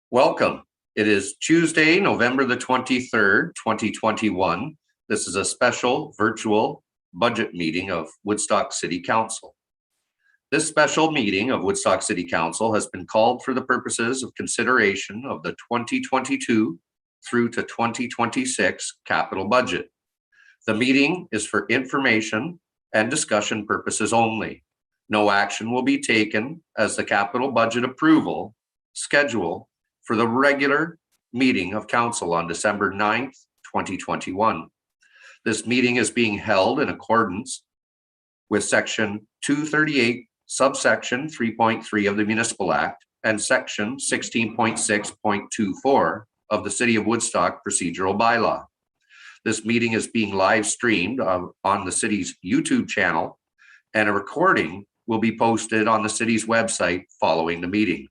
Welcome. It is Tuesday, November the 23rd, 2021. This is a special virtual budget meeting of Woodstock City Council. This special meeting of Woodstock City Council has been called for the purposes of consideration of the 2022 through to 2026 capital budget. The meeting is for information and discussion purposes only. No action will be taken as the capital budget approval schedule for the regular meeting of council on December 9th, 2021. This meeting is being held in accordance with section 238, subsection 3.3 of the Municipal Act and section 16.6.24 of the City of Woodstock procedural bylaw. This meeting is being live streamed on the city's YouTube channel, and a recording will be posted on the city's website following the meeting.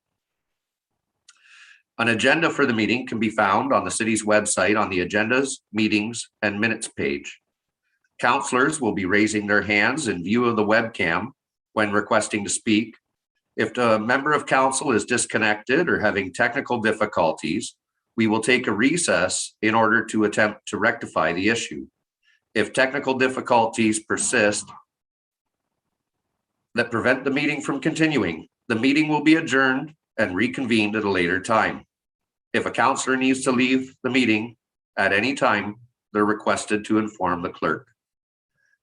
An agenda for the meeting can be found on the city's website on the agendas, meetings, and minutes page. Councillors will be raising their hands in view of the webcam when requesting to speak. If the member of council is disconnected or having technical difficulties, we will take a recess in order to attempt to rectify the issue. If technical difficulties persist that prevent the meeting from continuing, the meeting will be adjourned and reconvened at a later time. If a councillor needs to leave the meeting at any time, they're requested to inform the clerk.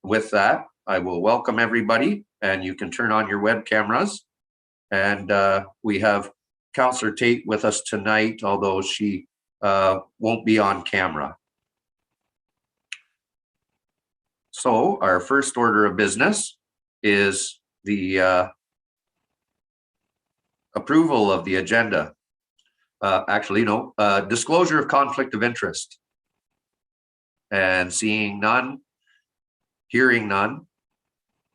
With that, I will welcome everybody, and you can turn on your web cameras. And we have Councillor Tate with us tonight, although she won't be on camera. So our first order of business is the approval of the agenda. Disclosure of conflict of interest. And seeing none, hearing none.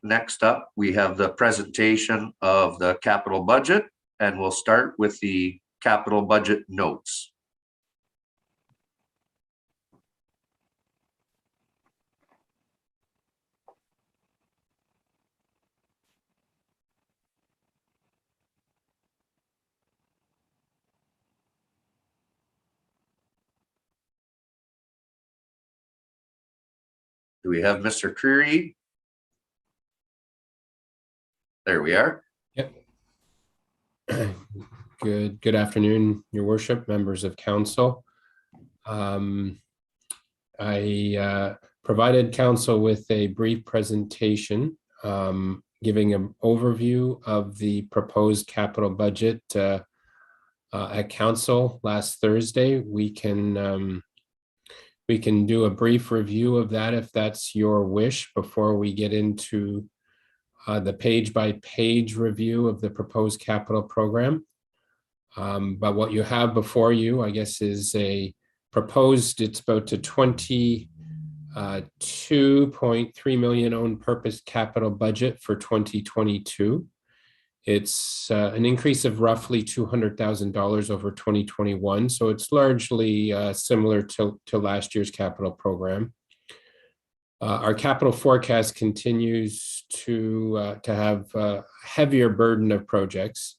Next up, we have the presentation of the capital budget, and we'll start with the capital budget notes. Do we have Mr. Creary? There we are. Yep. Good afternoon, Your Worship, members of council. I provided council with a brief presentation giving an overview of the proposed capital budget at council last Thursday. We can do a brief review of that if that's your wish before we get into the page-by-page review of the proposed capital program. But what you have before you, I guess, is a proposed, it's about a 22.3 million own purpose capital budget for 2022. It's an increase of roughly $200,000 over 2021. So it's largely similar to last year's capital program. Our capital forecast continues to have a heavier burden of projects,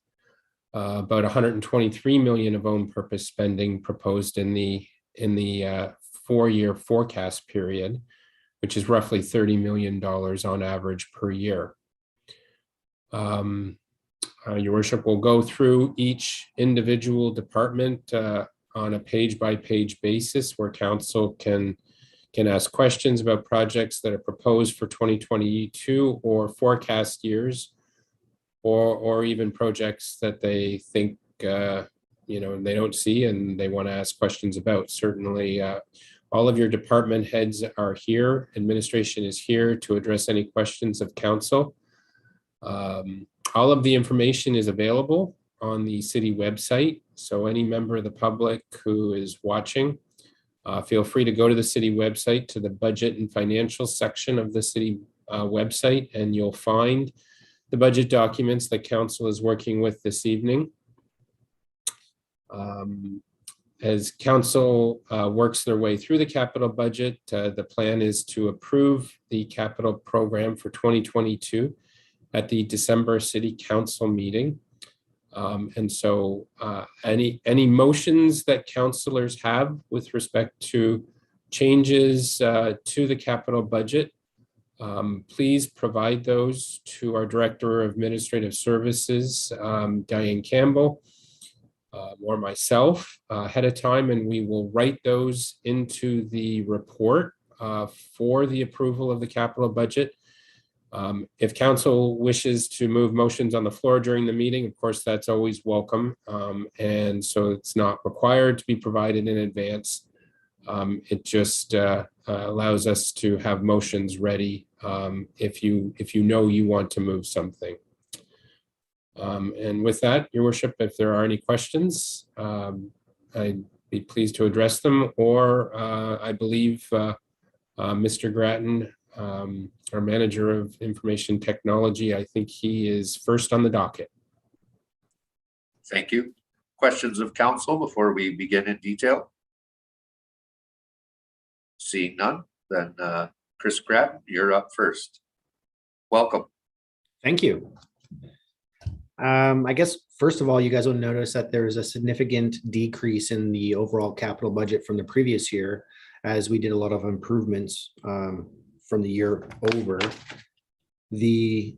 about 123 million of own purpose spending proposed in the 4-year forecast period, which is roughly $30 million on average per year. Your Worship will go through each individual department on a page-by-page basis where council can ask questions about projects that are proposed for 2022 or forecast years, or even projects that they think they don't see and they want to ask questions about. Certainly, all of your department heads are here. Administration is here to address any questions of council. All of the information is available on the city website. So any member of the public who is watching, feel free to go to the city website, to the budget and financial section of the city website, and you'll find the budget documents that council is working with this evening. As council works their way through the capital budget, the plan is to approve the capital program for 2022 at the December City Council meeting. And so any motions that councillors have with respect to changes to the capital budget, please provide those to our Director of Administrative Services, Diane Campbell, or myself ahead of time, and we will write those into the report for the approval of the capital budget. If council wishes to move motions on the floor during the meeting, of course, that's always welcome. And so it's not required to be provided in advance. It just allows us to have motions ready if you know you want to move something. And with that, Your Worship, if there are any questions, I'd be pleased to address them, or I believe Mr. Grattan, our Manager of Information Technology, I think he is first on the docket. Thank you. Questions of council before we begin in detail? Seeing none, then Chris Grattan, you're up first. Welcome. Thank you. I guess, first of all, you guys will notice that there is a significant decrease in the overall capital budget from the previous year, as we did a lot of improvements from the year over. Really,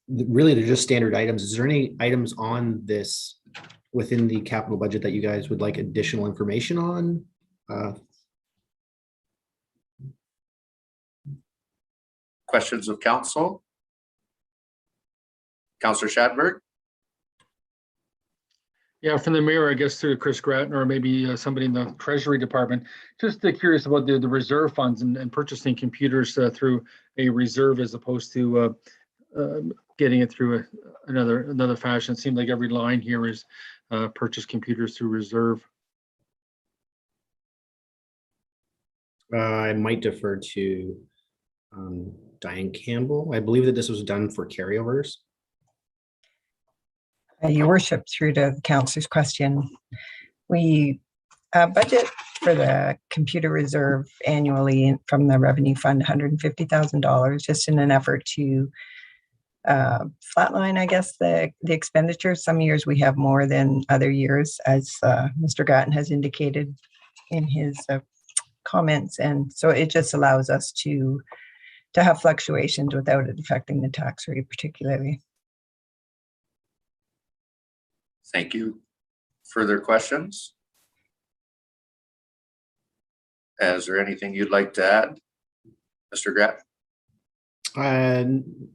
they're just standard items. Is there any items on this within the capital budget that you guys would like additional information on? Questions of council? Councillor Shadberg? Yeah, from the mayor, I guess through Chris Grattan, or maybe somebody in the Treasury Department. Just curious about the reserve funds and purchasing computers through a reserve as opposed to getting it through another fashion. It seemed like every line here is purchase computers through reserve. I might defer to Diane Campbell. I believe that this was done for carryovers. Your Worship, through to the councillor's question, we budget for the computer reserve annually from the revenue fund $150,000, just in an effort to flatline, I guess, the expenditure. Some years we have more than other years, as Mr. Grattan has indicated in his comments, and so it just allows us to have fluctuations without it affecting the tax rate particularly. Thank you. Further questions? Is there anything you'd like to add, Mr. Grattan?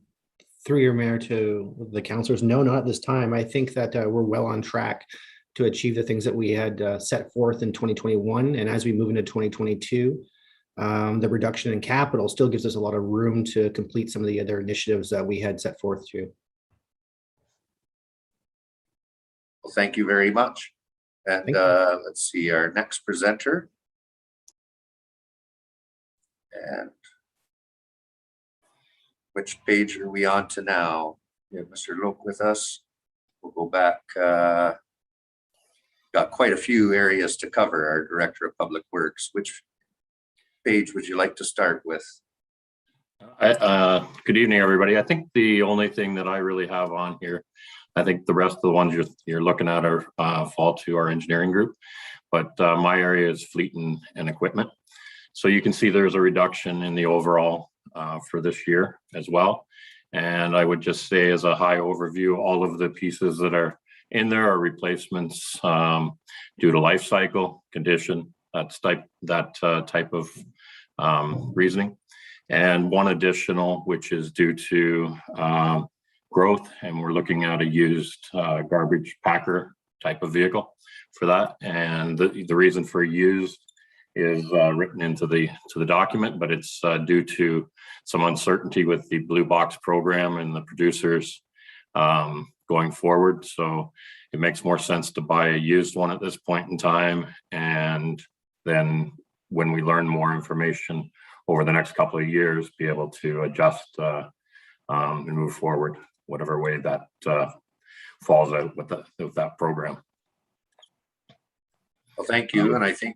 Through your mayor to the councillors, no, not at this time. I think that we're well on track to achieve the things that we had set forth in 2021. And as we move into 2022, the reduction in capital still gives us a lot of room to complete some of the other initiatives that we had set forth to. Well, thank you very much. And let's see our next presenter. And which page are we on to now? We have Mr. Loke with us. We'll go back. Got quite a few areas to cover, our Director of Public Works. Which page would you like to start with? Good evening, everybody. I think the only thing that I really have on here, I think the rest of the ones you're looking at are fall to our engineering group, but my area is fleet and equipment. So you can see there's a reduction in the overall for this year as well. And I would just say, as a high overview, all of the pieces that are in there are replacements due to life cycle, condition, that type of reasoning. And one additional, which is due to growth, and we're looking at a used garbage packer type of vehicle for that. And the reason for used is written into the document, but it's due to some uncertainty with the Blue Box program and the producers going forward. So it makes more sense to buy a used one at this point in time, and then when we learn more information over the next couple of years, be able to adjust and move forward whatever way that falls out with that program. Well, thank you. And I think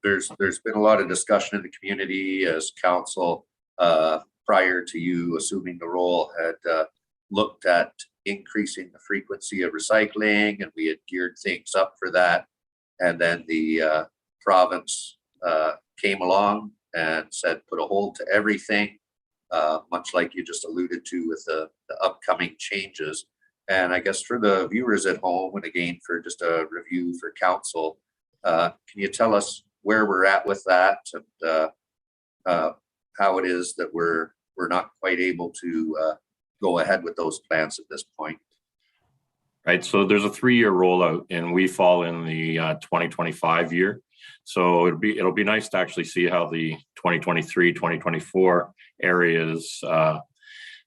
there's been a lot of discussion in the community as council prior to you assuming the role had looked at increasing the frequency of recycling, and we had geared things up for that. And then the province came along and said, put a hold to everything, much like you just alluded to with the upcoming changes. And I guess for the viewers at home, and again, for just a review for council, can you tell us where we're at with that, and how it is that we're not quite able to go ahead with those plans at this point? Right, so there's a 3-year rollout, and we fall in the 2025 year. So it'll be nice to actually see how the 2023, 2024 areas, how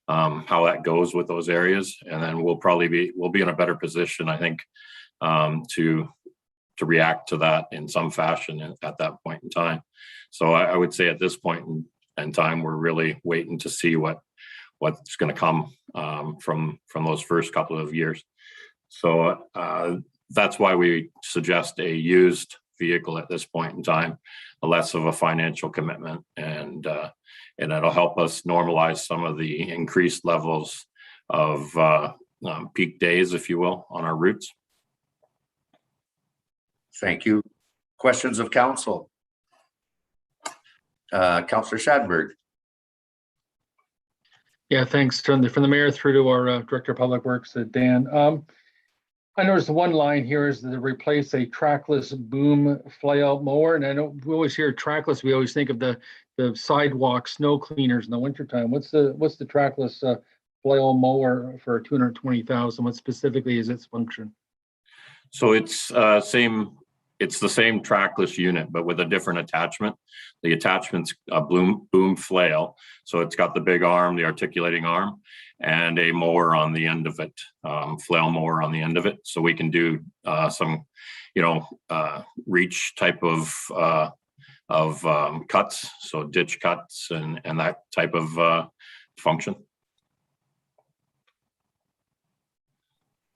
that goes with those areas, and then we'll be in a better position, I think, to react to that in some fashion at that point in time. So I would say at this point in time, we're really waiting to see what's going to come from those first couple of years. So that's why we suggest a used vehicle at this point in time, less of a financial commitment, and it'll help us normalize some of the increased levels of peak days, if you will, on our routes. Thank you. Questions of council? Councillor Shadberg. Yeah, thanks. From the mayor through to our Director of Public Works, Dan. I noticed one line here is to replace a trackless boom flail mower. And I know we always hear trackless, we always think of the sidewalk snow cleaners in the wintertime. What's the trackless flail mower for 220,000? What specifically is its function? So it's the same trackless unit, but with a different attachment. The attachment's a boom flail. So it's got the big arm, the articulating arm, and a mower on the end of it, flail mower on the end of it. So we can do some, reach type of cuts, so ditch cuts and that type of function.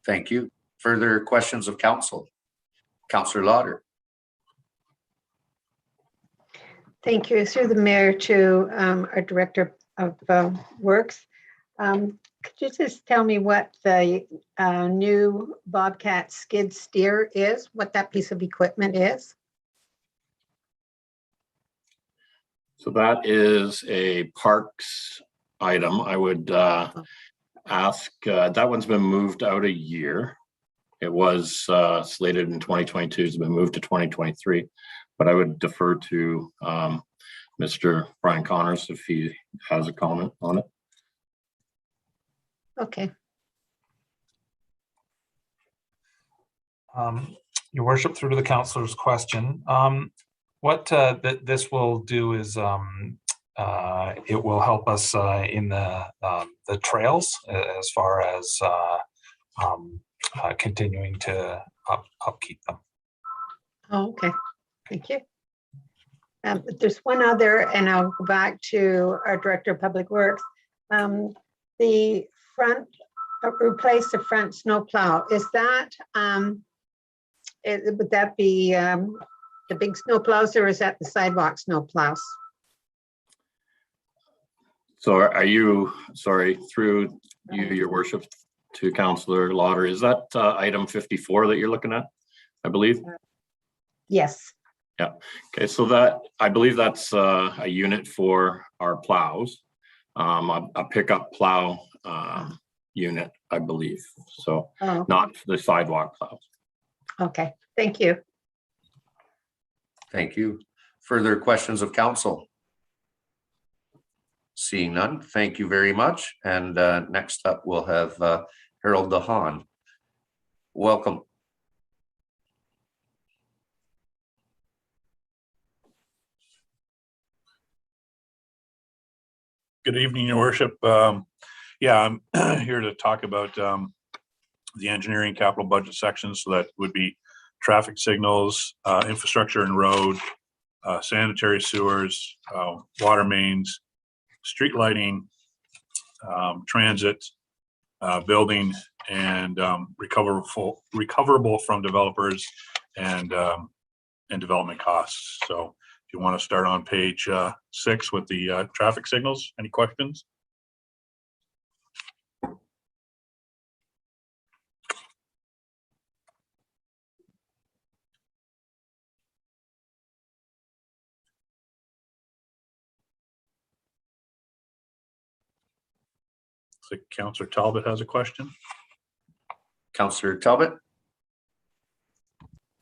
Thank you. Further questions of council? Councillor Lauder. Thank you. Through the mayor to our Director of Works. Could you just tell me what the new Bobcat skid steer is, what that piece of equipment is? So that is a parks item. I would ask, that one's been moved out a year. It was slated in 2022, it's been moved to 2023, but I would defer to Mr. Brian Connors if he has a comment on it. Okay. Your worship, through to the councillor's question. What this will do is it will help us in the trails as far as continuing to upkeep them. Oh, okay. Thank you. There's one other, and I'll go back to our Director of Public Works. The front, replace the front snow plow. Is that, would that be the big snow plows, or is that the sidewalk snow plows? So are you, sorry, through you, your worship, to Councillor Lauder, is that item 54 that you're looking at, I believe? Yes. Yeah. Okay, so that, I believe that's a unit for our plows, a pickup plow unit, I believe. So not the sidewalk plows. Okay, thank you. Thank you. Further questions of council? Seeing none, thank you very much. And next up, we'll have Harold DeHaan. Welcome. Good evening, Your Worship. Yeah, I'm here to talk about the engineering capital budget section. So that would be traffic signals, infrastructure and road, sanitary sewers, water mains, street lighting, transit, building, and recoverable from developers and development costs. So if you want to start on page 6 with the traffic signals, any questions? like Councillor Talbot has a question. Councillor Talbot?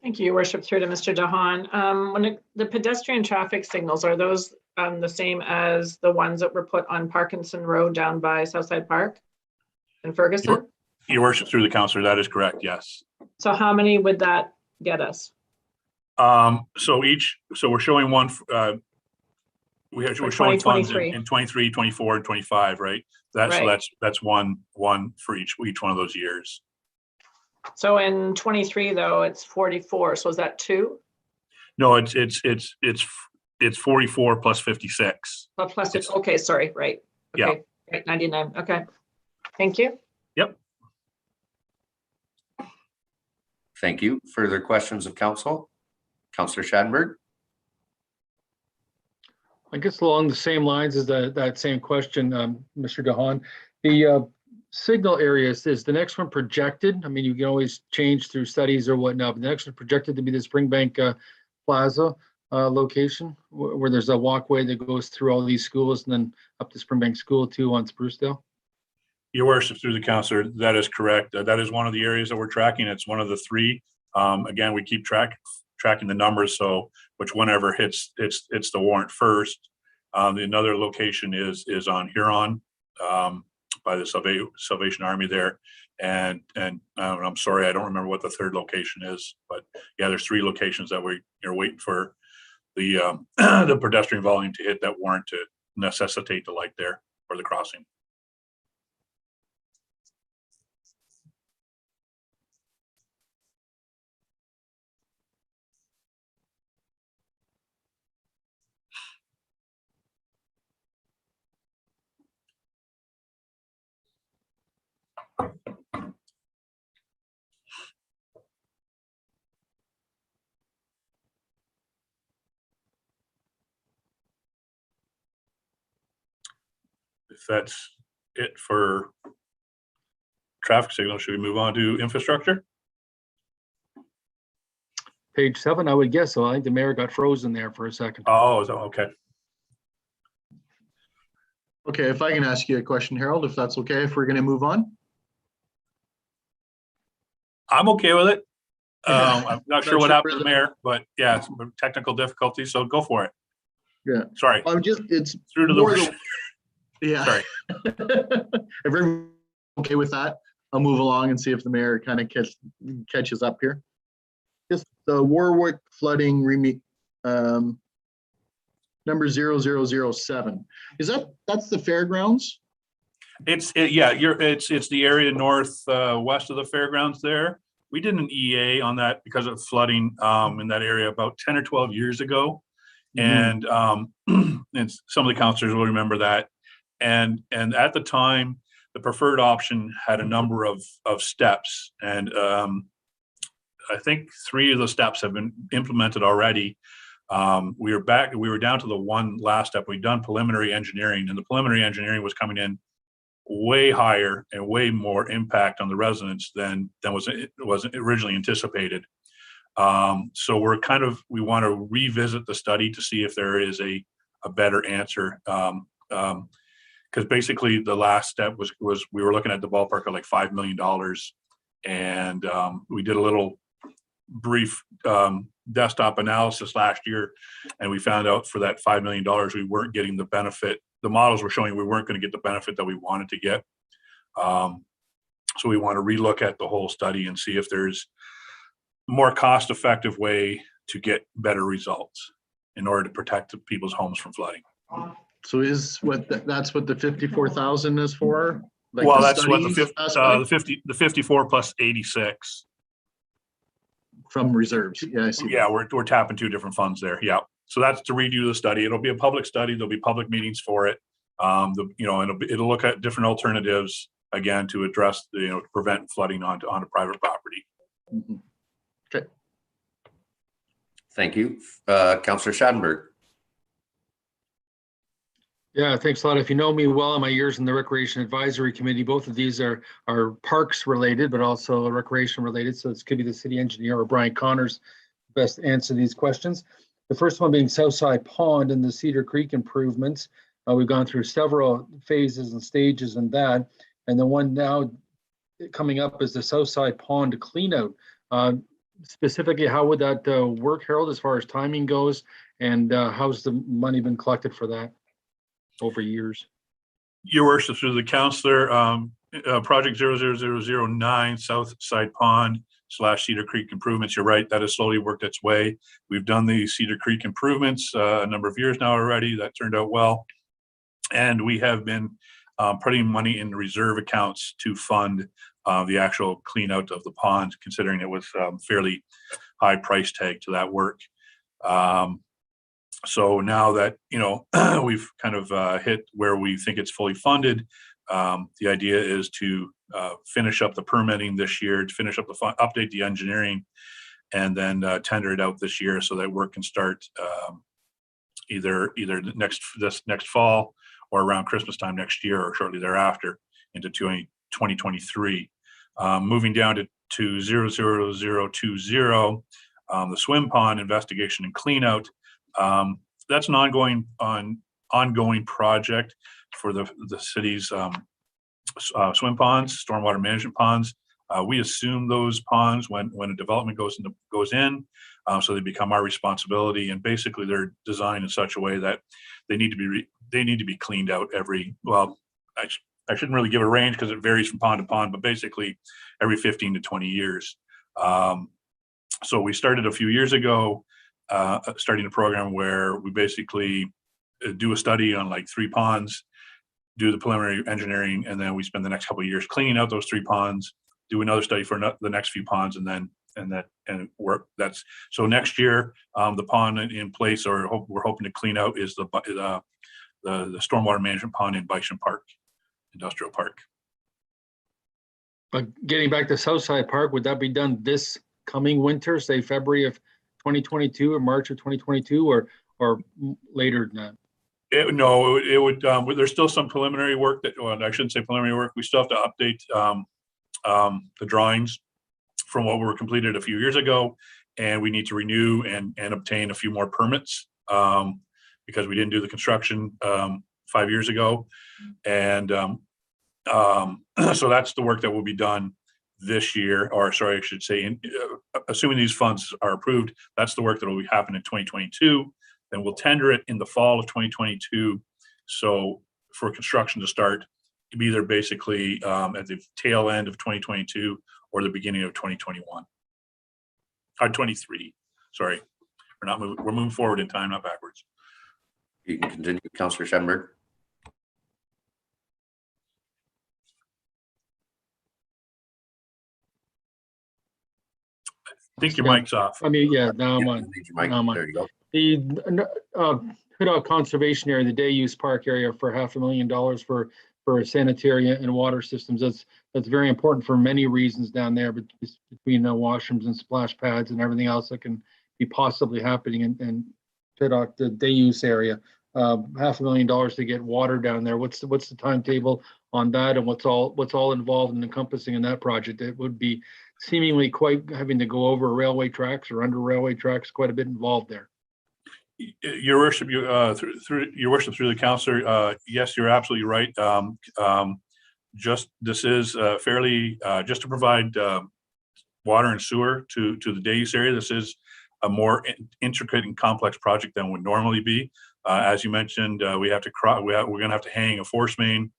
Thank you, Your Worship, through to Mr. Dahan. The pedestrian traffic signals, are those the same as the ones that were put on Parkinson Road down by Southside Park in Ferguson? Your Worship, through the councillor, that is correct, yes. So how many would that get us? So we're showing one, we're showing funds in 23, 24, and 25, right? So that's one for each one of those years. So in 23 though, it's 44. So is that 2? No, it's 44 plus 56. Plus it's okay, sorry, right. Okay, yeah. Right, 99. Okay. Thank you. Yep. Thank you. Further questions of council? Councillor Schattenberg? I guess along the same lines as that same question, Mr. Dahan, the signal areas, is the next one projected? I mean, you can always change through studies or whatnot, but the next one projected to be the Springbank Plaza location, where there's a walkway that goes through all these schools and then up to Springbank School too on Sprucedale? Your Worship, through the councillor, that is correct. That is one of the areas that we're tracking. It's one of the 3. Again, we keep tracking the numbers, so which whenever hits the warrant first. Another location is on Huron, by the Salvation Army there, and I'm sorry, I don't remember what the 3rd location is, but yeah, there's 3 locations that we're waiting for the the pedestrian volume to hit that warrant to necessitate the light there or the crossing. If that's it for traffic signal, should we move on to infrastructure? Page 7, I would guess so. I think the mayor got frozen there for a second. Oh, okay. Okay, if I can ask you a question, Harold, if that's okay, if we're going to move on? I'm okay with it. I'm not sure what happened to the the mayor, but yeah, it's technical difficulty, so go for it. Yeah. Sorry. It's through to the yeah. Sorry. If everyone's okay with that, I'll move along and see if the mayor kind of catches up here. Just the Warwick Flooding number 0007. That's the fairgrounds? It's the area northwest of the fairgrounds there. We did an EA on that because of flooding in that area about 10 or 12 years ago. And and some of the councillors will remember that. And at the time, the preferred option had a number of steps, and I think 3 of the steps have been implemented already. We were down to the one last step. We'd done preliminary engineering, and the preliminary engineering was coming in way higher and way more impact on the residents than was originally anticipated. So we want to revisit the study to see if there is a better answer. Because basically the last step was we were looking at the ballpark of like $5 million, and we did a little brief desktop analysis last year, and we found out for that $5 million we weren't getting the benefit. The models were showing we weren't going to get the benefit that we wanted to get. So we want to relook at the whole study and see if there's a more cost-effective way to get better results in order to protect people's homes from flooding. So that's what the 54,000 is for? Like well, that's what the 54 plus 86 from reserves. Yeah, I see. Yeah, we're tapping 2 different funds there. Yeah, so that's to redo the study. It'll be a public study. There'll be public meetings for it. It'll look at different alternatives again to address to prevent flooding onto private property. Mm-hmm. Okay. Thank you, Councillor Schattenberg. Yeah, thanks a lot. If you know me well in my years in the Recreation Advisory Committee, both of these are parks related, but also recreation related. So this could be the city engineer or Brian Connors best to answer these questions. The first one being Southside Pond and the Cedar Creek improvements. We've gone through several phases and stages in that. and the one now coming up is the Southside Pond clean out. Specifically, how would that work, Harold, as far as timing goes? And how's the money been collected for that over years? Your worship, through the counselor, project 00009 Southside Pond / Cedar Creek improvements. You're right, that has slowly worked its way. We've done the Cedar Creek improvements a number of years now already. That turned out well. And we have been putting money in reserve accounts to fund the actual clean out of the pond, considering it was fairly high price tag to that work. So now that, we've kind of hit where we think it's fully funded, the idea is to finish up the permitting this year, to finish up update the engineering, and then tender it out this year so that work can start either this next fall or around Christmas time next year or shortly thereafter into 2023. Moving down to 00020, the swim pond investigation and clean out. That's an ongoing project for the city's swim ponds, stormwater management ponds. We assume those ponds when a development goes in, so they become our responsibility. And basically, they're designed in such a way that they need to be cleaned out every. Well, I shouldn't really give a range because it varies from pond to pond, but basically every 15 to 20 years. So we started a few years ago, starting a program where we basically do a study on like 3 ponds, do the preliminary engineering, and then we spend the next couple of years cleaning out those 3 ponds, do another study for the next few ponds, and work. That's so next year, the pond in place, or we're hoping to clean out, is the stormwater management pond in Bison Park Industrial Park. But getting back to Southside Park, would that be done this coming winter, say February of 2022 or March of 2022, or later than that? It would. There's still some preliminary work I shouldn't say preliminary work. We still have to update the drawings from what were completed a few years ago, and we need to renew and obtain a few more permits because we didn't do the construction 5 years ago, and so that's the work that will be done this year, or sorry, I should say, assuming these funds are approved, that's the work that will happen in 2022. Then we'll tender it in the fall of 2022. So for construction to start, either basically at the tail end of 2022 or the beginning of 2021. 23. Sorry, we're moving forward in time, not backwards. You can continue, Councillor Schenberg. I think your mic's off. I mean, yeah, now I'm on. There you go. The Hood Conservation Area, the day use park area for $500,000 for sanitary and water systems. That's very important for many reasons down there, but between the washrooms and splash pads and everything else that can be possibly happening in Hood, the day use area. $500,000 to get water down there. What's the timetable on that, and what's all involved in encompassing in that project? It would be seemingly quite having to go over railway tracks or under railway tracks, quite a bit involved there. Your worship, through your worship, through the councillor, yes, you're absolutely right. This is fairly just to provide water and sewer to the day use area. This is a more intricate and complex project than would normally be. As you mentioned, we're going to have to hang a force main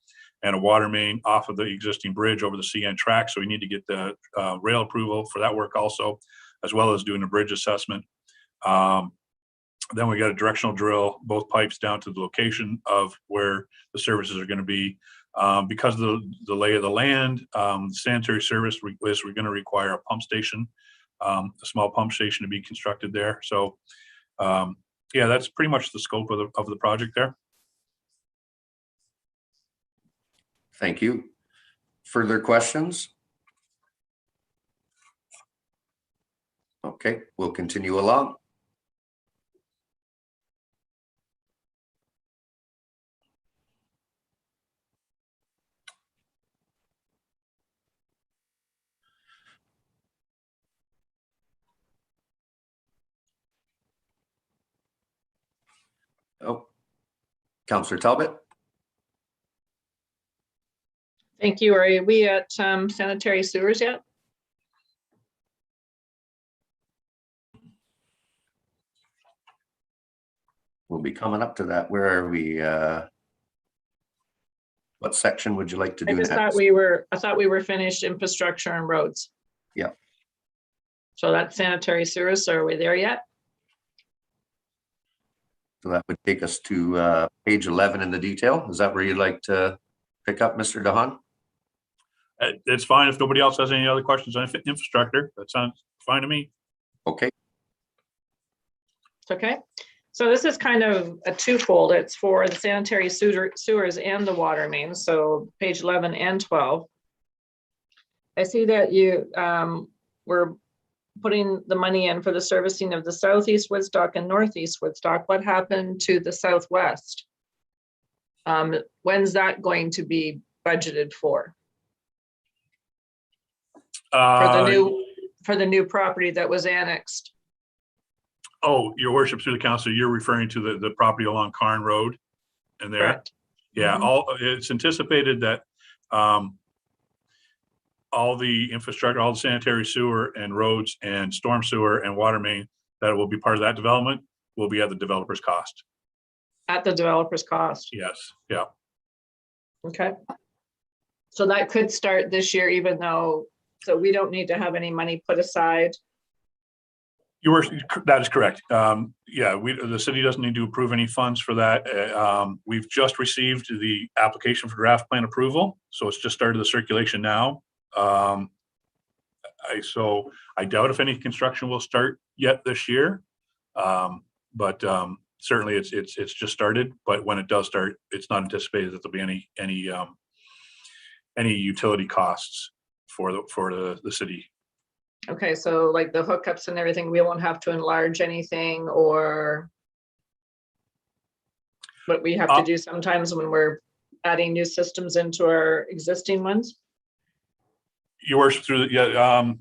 and a water main off of the existing bridge over the CN track. So we need to get the rail approval for that work also, as well as doing a bridge assessment. Then we got a directional drill both pipes down to the location of where the services are going to be. Because of the lay of the land, sanitary service we're going to require a pump station, a small pump station to be constructed there. So yeah, that's pretty much the scope of the project there. Thank you. Further questions? Okay, we'll continue along. Oh, Councillor Talbot. Thank you. Are we at sanitary sewers yet? We'll be coming up to that. Where are we? What section would you like to do I just next? thought we were finished infrastructure and roads. Yeah. So that's sanitary sewers. So are we there yet? So that would take us to page 11 in the detail. Is that where you'd like to pick up, Mr. DeHaan? It's fine if nobody else has any other questions on infrastructure. That sounds fine to me. Okay. It's okay. So this is kind of a twofold. It's for the sanitary sewers and the water mains. So page 11 and 12. I see that you were putting the money in for the servicing of the southeast Woodstock and northeast Woodstock. What happened to the southwest? When's that going to be budgeted for? For the new property that was annexed. Oh, your worship, through the council, you're referring to the property along Carn Road and there? Correct. Yeah, it's anticipated that all the infrastructure, all the sanitary sewer and roads and storm sewer and water main that will be part of that development will be at the developer's cost. At the developer's cost. Yes, yeah. Okay. So that could start this year, even though, so we don't need to have any money put aside. Your worship, that is correct. Yeah, the city doesn't need to approve any funds for that. We've just received the application for draft plan approval, so it's just started the circulation now. So I doubt if any construction will start yet this year, but certainly it's just started. But when it does start, it's not anticipated that there'll be any utility costs for the city. Okay, so like the hookups and everything, we won't have to enlarge anything, or what we have to do sometimes when we're adding new systems into our existing ones? Your worship, through the,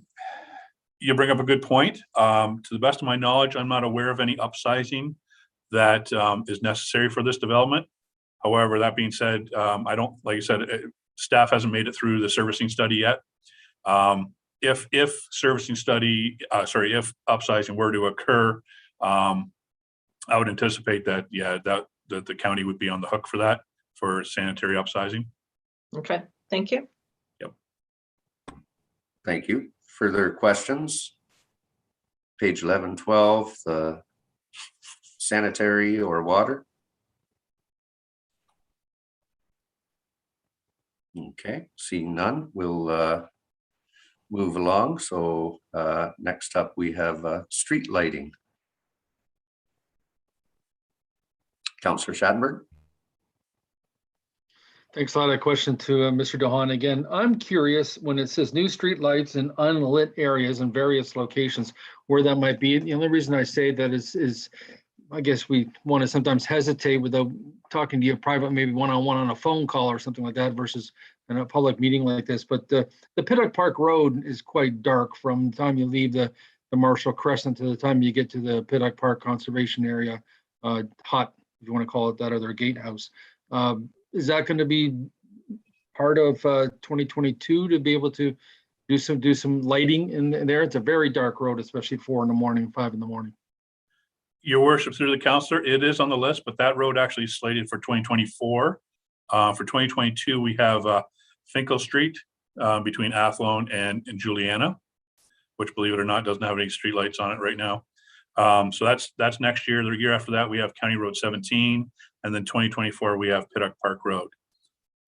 you bring up a good point. To the best of my knowledge, I'm not aware of any upsizing that is necessary for this development. However, that being said, I don't, like I said, staff hasn't made it through the servicing study yet. If servicing study, if upsizing were to occur, I would anticipate that, that the county would be on the hook for that, for sanitary upsizing. Okay, thank you. Yep. Thank you. Further questions? Page 11, 12, the sanitary or water. Okay, seeing none, we'll move along. So next up we have street lighting. Councillor Schattenberg. Thanks a lot. A question to Mr. DeHaan again. I'm curious, when it says new street lights in unlit areas in various locations, where that might be. The only reason I say that is I guess we want to sometimes hesitate without talking to you private, maybe one-on-one on a phone call or something like that versus in a public meeting like this. But the Piddock Park Road is quite dark from the time you leave the Marshall Crescent to the time you get to the Piddock Park Conservation Area, hot, if you want to call it that, or their gatehouse. Is that going to be part of 2022 to be able to do some lighting in there? It's a very dark road, especially 4 in the morning, 5 in the morning. Your worship, through the councillor, it is on the list, but that road actually is slated for 2024. For 2022, we have Finkel Street between Athlone and Juliana, which, believe it or not, doesn't have any streetlights on it right now. So that's next year. The year after that, we have County Road 17, and then 2024 we have Piddock Park Road.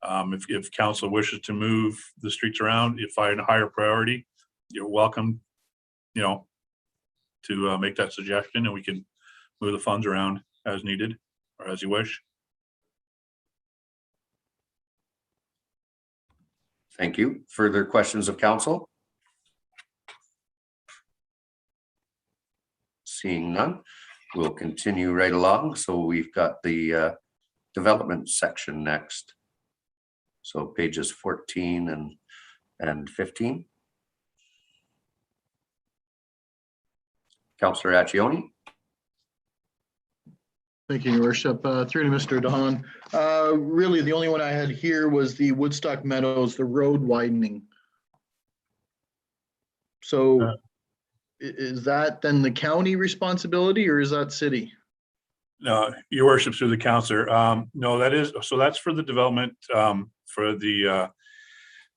If council wishes to move the streets around, if I had a higher priority, you're welcome, to make that suggestion, and we can move the funds around as needed or as you wish. Thank you. Further questions of council? Seeing none, we'll continue right along. So we've got the development section next. So pages 14 and 15. Councillor Accioni. Thank you, Your Worship. Through to Mr. Don. Really, the only one I had here was the Woodstock Meadows, the road widening. So is that then the county responsibility or is that city? No, Your Worship, through the counselor. No, that's for the development for the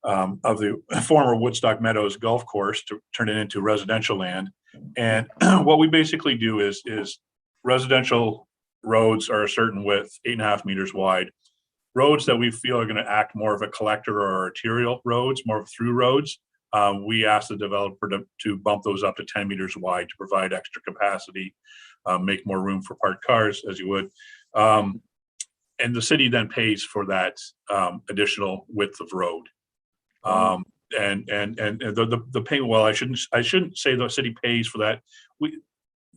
of the former Woodstock Meadows Golf Course to turn it into residential land. And what we basically do is residential roads are a certain width, 8.5 meters wide. Roads that we feel are going to act more of a collector or arterial roads, more of through roads, we ask the developer to bump those up to 10 meters wide to provide extra capacity, make more room for parked cars, as you would. And the city then pays for that additional width of road. And the pay, well, I shouldn't say the city pays for that.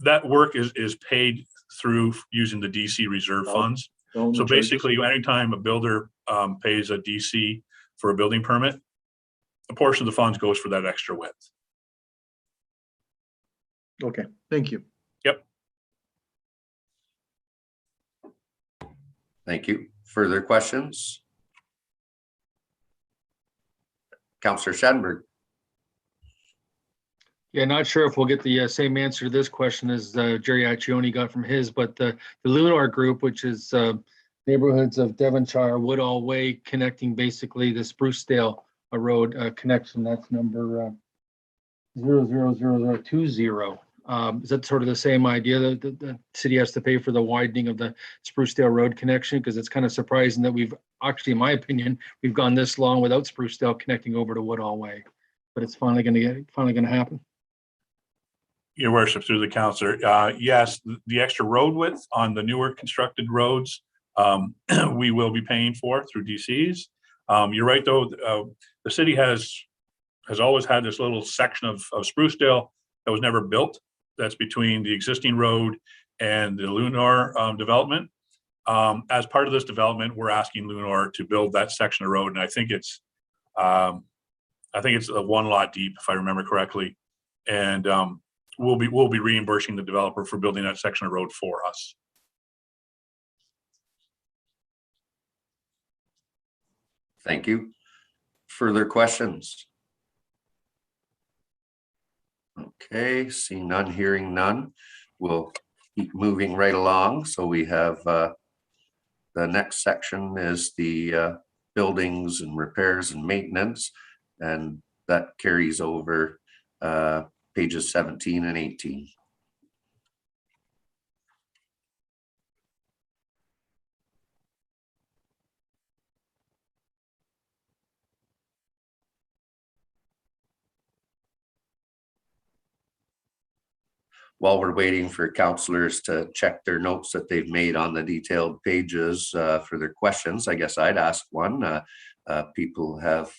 That work is paid through using the DC reserve funds. So basically, anytime a builder pays a DC for a building permit, a portion of the funds goes for that extra width. Okay, thank you. Yep. Thank you. Further questions? Councillor Shanberg. Yeah, not sure if we'll get the same answer to this question as Jerry Accioni got from his, but the Lunar Group, which is neighborhoods of Devonshire, Woodall Way, connecting basically the Sprucedale Road connection. That's number 00020. Is that sort of the same idea that the city has to pay for the widening of the Sprucedale Road connection? Because it's kind of surprising that we've actually, in my opinion, we've gone this long without Sprucedale connecting over to Woodall Way, but it's finally going to happen. Your Worship, through the counselor, yes, the extra road width on the newer constructed roads, we will be paying for through DCs. You're right, though. The city has always had this little section of Sprucedale that was never built. That's between the existing road and the Lunar development. As part of this development, we're asking Lunar to build that section of road, and I think it's a one lot deep, if I remember correctly, and we'll be reimbursing the developer for building that section of road for us. Thank you. Further questions? Okay, seeing none, hearing none, we'll keep moving right along. So we have the next section is the buildings and repairs and maintenance, and that carries over pages 17 and 18. While we're waiting for councillors to check their notes that they've made on the detailed pages for their questions, I guess I'd ask one. People have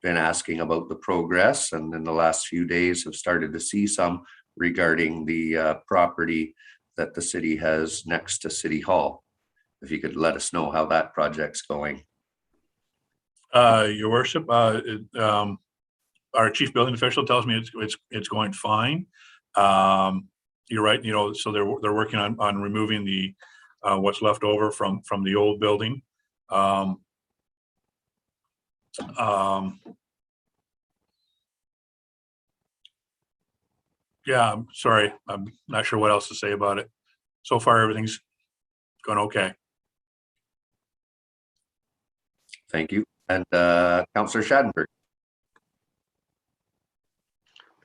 been asking about the progress, and in the last few days have started to see some regarding the property that the city has next to City Hall. If you could let us know how that project's going. Your Worship, our chief building official tells me it's going fine. You're right. So they're working on removing the what's left over from the old building. Yeah, I'm sorry. I'm not sure what else to say about it. So far, everything's going okay. Thank you. And Councillor Schadenberg.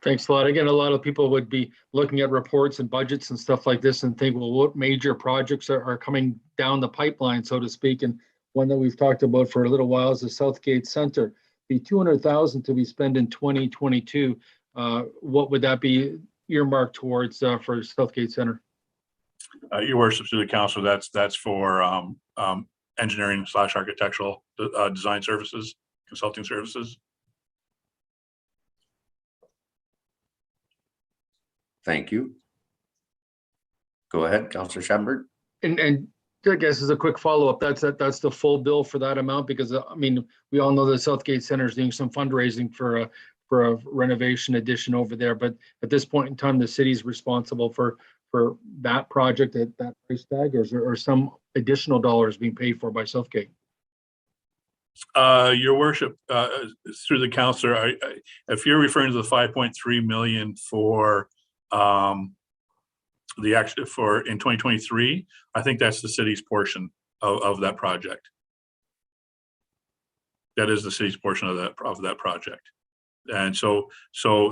Thanks a lot. Again, a lot of people would be looking at reports and budgets and stuff like this and think, well, what major projects are coming down the pipeline, so to speak? And one that we've talked about for a little while is the Southgate Center. The $200,000 to be spent in 2022. What would that be earmarked towards for Southgate Center? Your Worship, through the council, that's for engineering / architectural design services, consulting services. Thank you. Go ahead, Councillor Schadenberg. And I guess as a quick follow-up, that's the full bill for that amount, because I mean, we all know that Southgate Center is doing some fundraising for a renovation addition over there, but at this point in time, the city's responsible for for that project at that price tag, or is there some additional dollars being paid for by Southgate? Your worship, through the counselor, if you're referring to the 5.3 million for the actual for in 2023, I think that's the city's portion of that project. That is the city's portion of that project. And so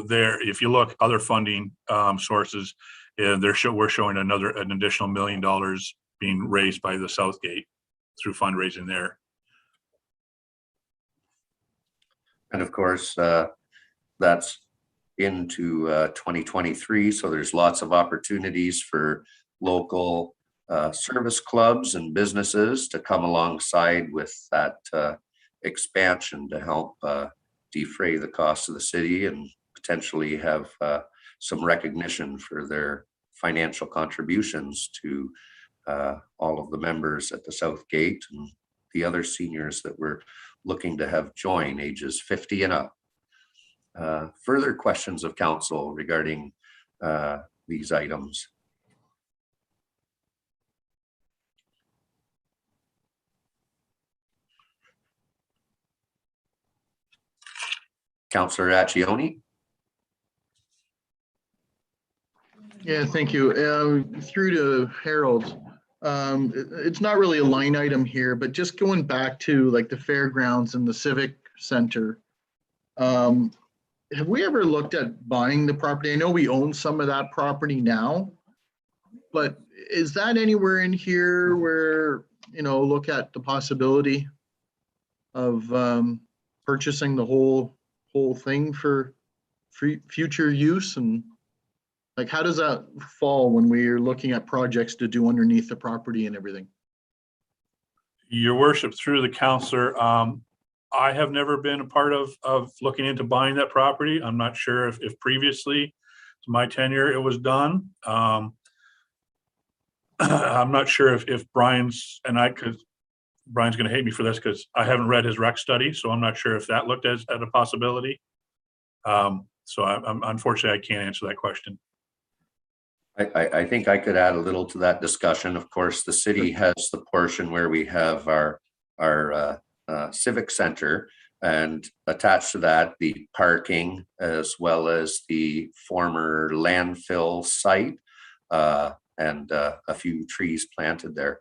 there, if you look other funding sources, and we're showing an additional $1 million being raised by the Southgate through fundraising there. And of course, that's into 2023. So there's lots of opportunities for local service clubs and businesses to come alongside with that expansion to help defray the costs of the city and potentially have some recognition for their financial contributions to all of the members at the Southgate and the other seniors that we're looking to have join, ages 50 and up. Further questions of council regarding these items? Councillor Accioni? Yeah, thank you. Through to Harold. It's not really a line item here, but just going back to like the fairgrounds and the Civic Center. Have we ever looked at buying the property? I know we own some of that property now, but is that anywhere in here where, look at the possibility of purchasing the whole thing for future use? And like, how does that fall when we're looking at projects to do underneath the property and everything? Your worship, through the counselor, I have never been a part of looking into buying that property. I'm not sure if previously to my tenure it was done. I'm not sure if Brian's going to hate me for this because I haven't read his rec study, so I'm not sure if that looked at a possibility. So I'm unfortunately, I can't answer that question. I think I could add a little to that discussion. Of course, the city has the portion where we have our Civic Center, and attached to that, the parking as well as the former landfill site and a few trees planted there.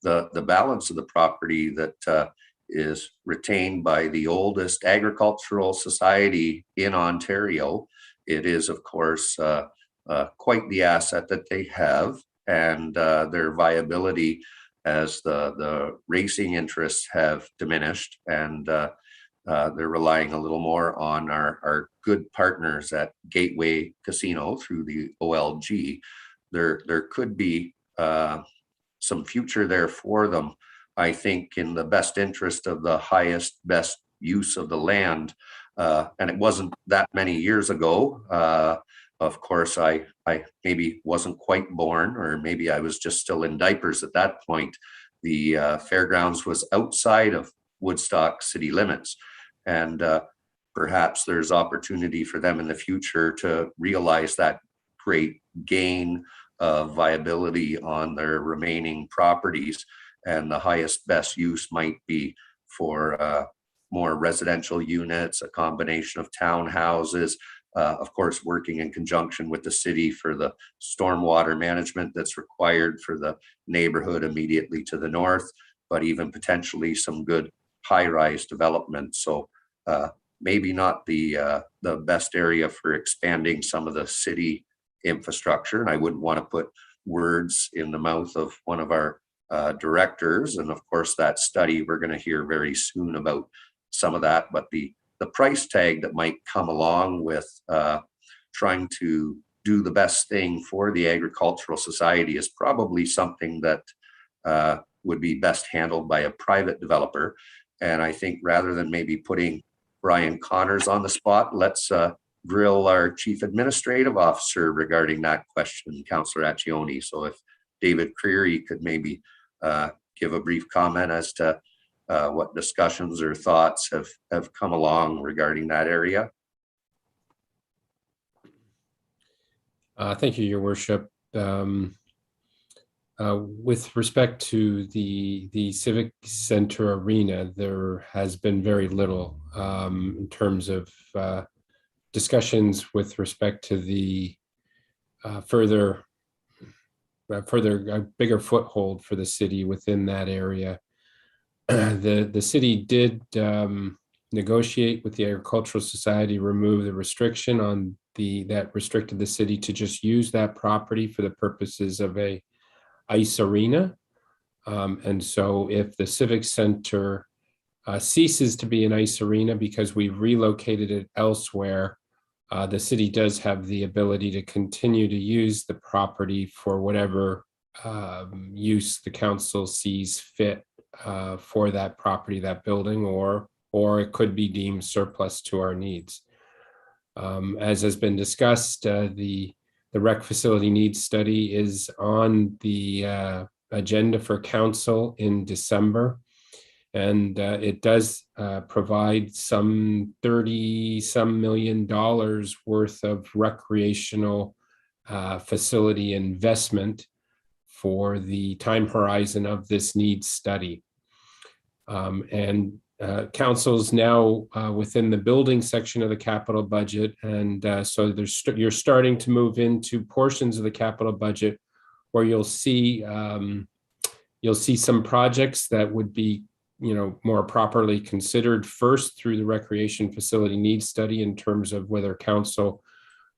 The balance of the property that is retained by the oldest agricultural society in Ontario. It is, of course, quite the asset that they have, and their viability as the racing interests have diminished, and they're relying a little more on our good partners at Gateway Casino through the OLG. There could be some future there for them, I think, in the best interest of the highest, best use of the land. And it wasn't that many years ago. Of course, I maybe wasn't quite born, or maybe I was just still in diapers at that point. The fairgrounds was outside of Woodstock city limits. And perhaps there's opportunity for them in the future to realize that great gain of viability on their remaining properties. And the highest best use might be for more residential units, a combination of townhouses, of course, working in conjunction with the city for the stormwater management that's required for the neighborhood immediately to the north, but even potentially some good high-rise development. So maybe not the best area for expanding some of the city infrastructure. And I wouldn't want to put words in the mouth of one of our directors. And of course, that study, we're going to hear very soon about some of that, but the price tag that might come along with trying to do the best thing for the agricultural society is probably something that would be best handled by a private developer. And I think rather than maybe putting Brian Connors on the spot, let's grill our Chief Administrative Officer regarding that question, Councillor Accioni. So if David Creary could maybe give a brief comment as to what discussions or thoughts have come along regarding that area. Thank you, Your Worship. with respect to the Civic Center arena, there has been very little in terms of discussions with respect to the further bigger foothold for the city within that area. The city did negotiate with the Agricultural Society, remove the restriction on that restricted the city to just use that property for the purposes of a ice arena. And so if the Civic Center ceases to be an ice arena because we've relocated it elsewhere, the city does have the ability to continue to use the property for whatever use the council sees fit for that property, that building, or it could be deemed surplus to our needs. As has been discussed, the rec facility needs study is on the agenda for council in December. And it does provide some $30-some million worth of recreational facility investment for the time horizon of this needs study. And council's now within the building section of the capital budget. And so you're starting to move into portions of the capital budget where you'll see some projects that would be more properly considered first through the recreation facility needs study in terms of whether council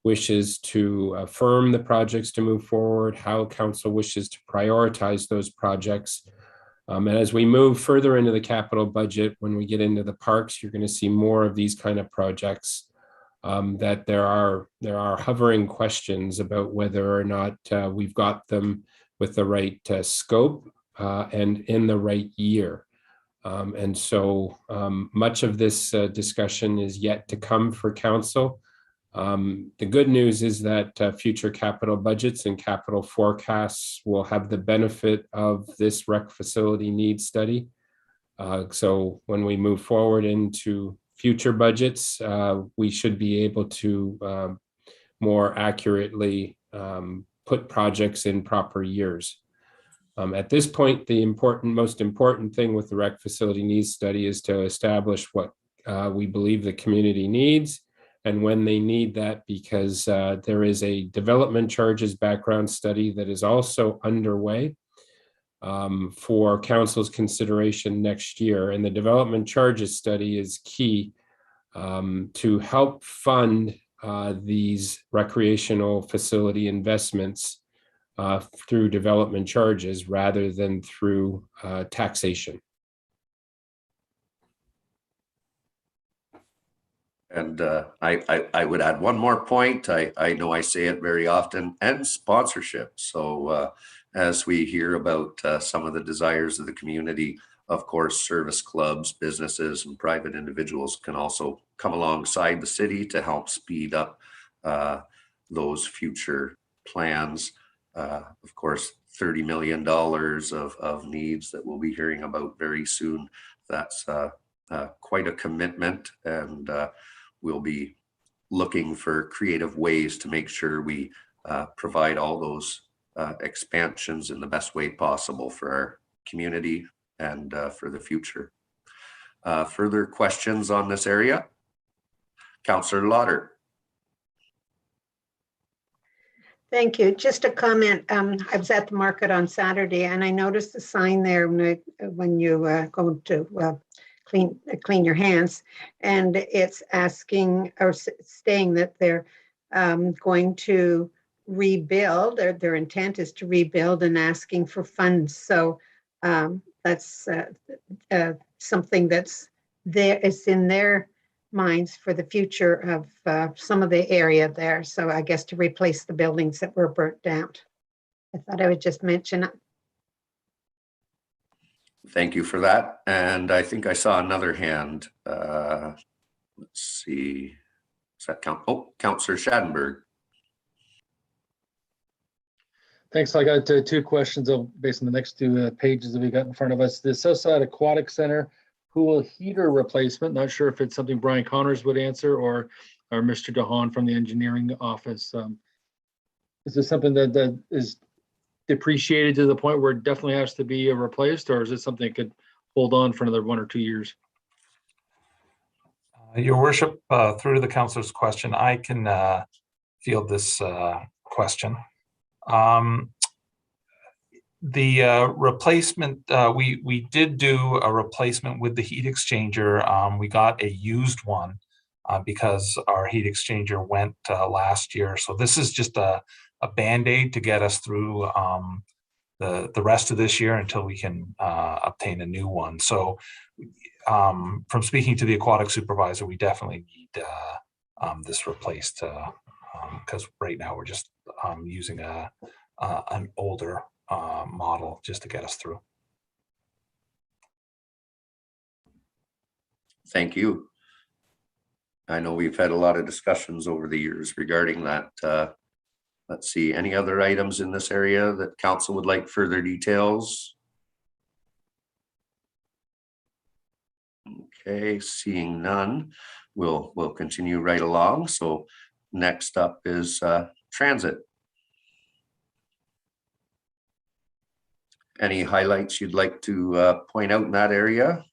wishes to affirm the projects to move forward, how council wishes to prioritize those projects. And as we move further into the capital budget, when we get into the parks, you're going to see more of these kind of projects that there are hovering questions about whether or not we've got them with the right scope and in the right year. And so much of this discussion is yet to come for council. The good news is that future capital budgets and capital forecasts will have the benefit of this rec facility needs study. So when we move forward into future budgets, we should be able to more accurately put projects in proper years. At this point, the most important thing with the rec facility needs study is to establish what we believe the community needs and when they need that, because there is a development charges background study that is also underway for council's consideration next year. And the development charges study is key to help fund these recreational facility investments through development charges rather than through taxation. And I would add one more point. I know I say it very often, and sponsorship. So as we hear about some of the desires of the community, of course, service clubs, businesses, and private individuals can also come alongside the city to help speed up those future plans. Of course, $30 million of needs that we'll be hearing about very soon. That's quite a commitment, and we'll be looking for creative ways to make sure we provide all those expansions in the best way possible for our community and for the future. Further questions on this area? Councillor Lauder. Thank you. Just a comment. I was at the market on Saturday and I noticed a sign there when you go to clean your hands, and it's asking or saying that they're going to rebuild, or their intent is to rebuild, and asking for funds. So that's something that's there, is in their minds for the future of some of the area there. So I guess to replace the buildings that were burnt down. I thought I would just mention it. Thank you for that. And I think I saw another hand. Let's see. Does that count? Oh, Councillor Schadenberg. Thanks. I got two questions based on the next two pages that we got in front of us. The Southside Aquatic Center pool heater replacement. Not sure if it's something Brian Connors would answer or Mr. DeHaan from the engineering office. Is this something that is depreciated to the point where it definitely has to be replaced, or is it something that could hold on for another 1 or 2 years? Your worship, through to the councilor's question, I can field this question. The replacement, we did do a replacement with the heat exchanger. We got a used one because our heat exchanger went last year. So this is just a Band-Aid to get us through the rest of this year until we can obtain a new one. So from speaking to the aquatic supervisor, we definitely need this replaced because right now we're just using an older model just to get us through. Thank you. I know we've had a lot of discussions over the years regarding that. Let's see, any other items in this area that council would like further details? Okay, seeing none, we'll continue right along. So next up is transit. Any highlights you'd like to point out in that area?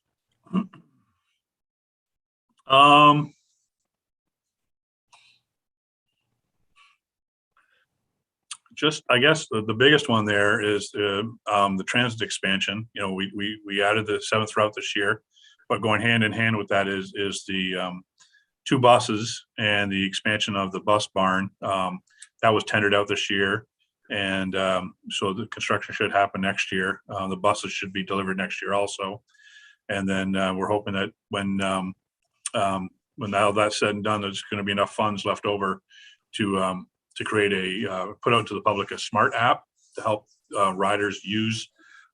Just, I guess the biggest one there is the transit expansion. You know, we added the 7th route this year, but going hand in hand with that is the 2 buses and the expansion of the bus barn. That was tendered out this year. And so the construction should happen next year. The buses should be delivered next year also. And then we're hoping that when all that's said and done, there's going to be enough funds left over to create put out to the public a smart app to help riders use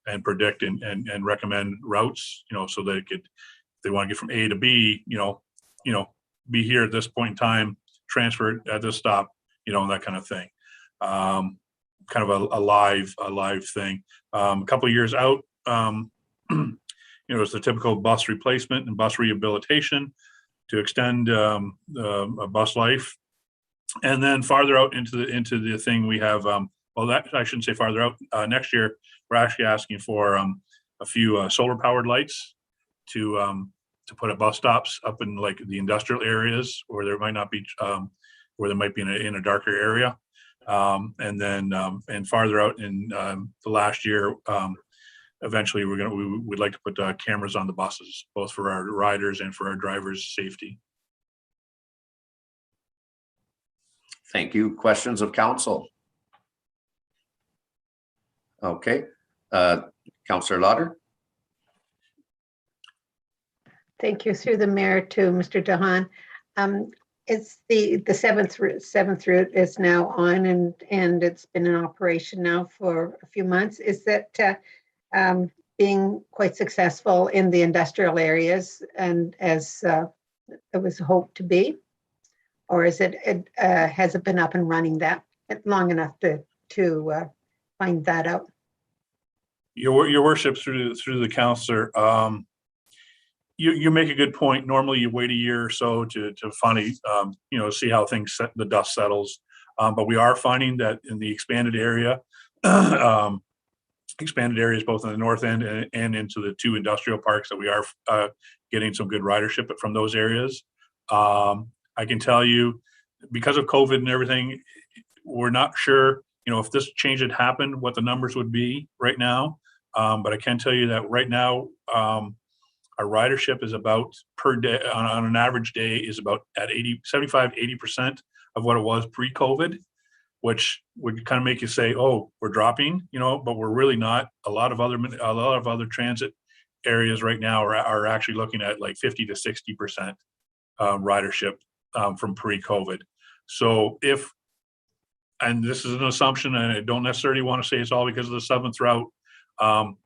and predict and recommend routes, you know, so they could, if they want to get from A to B, you know, be here at this point in time, transfer at this stop, you know, that kind of thing. Kind of a live thing. A couple of years out, you know, it's the typical bus replacement and bus rehabilitation to extend a bus life. And then farther out into the thing we have, well, that I shouldn't say farther out. Next year, we're actually asking for a few solar powered lights to put at bus stops up in like the industrial areas where there might not be, where there might be in a darker area. And then and farther out in the last year, eventually we'd like to put cameras on the buses, both for our riders and for our drivers' safety. Thank you. Questions of council? Okay. Councillor Lauder. Thank you. Through the mayor to Mr. Dahan. It's the seventh route is now on and it's been in operation now for a few months. Is that being quite successful in the industrial areas and as it was hoped to be? Or is has it been up and running that long enough to find that out? Your worship, through the councillor, you make a good point. Normally, you wait a year or so to finally you know, see how the dust settles. But we are finding that in the expanded area, expanded areas both in the north end and into the 2 industrial parks, that we are getting some good ridership from those areas. I can tell you, because of COVID and everything, we're not sure, you know, if this change had happened, what the numbers would be right now. But I can tell you that right now, our ridership is about per day on an average day is about at 75-80% of what it was pre-COVID, which would kind of make you say, oh, we're dropping, you know, but we're really not. A lot of other transit areas right now are actually looking at like 50 to 60% ridership from pre-COVID. So and this is an assumption, and I don't necessarily want to say it's all because of the 7th route,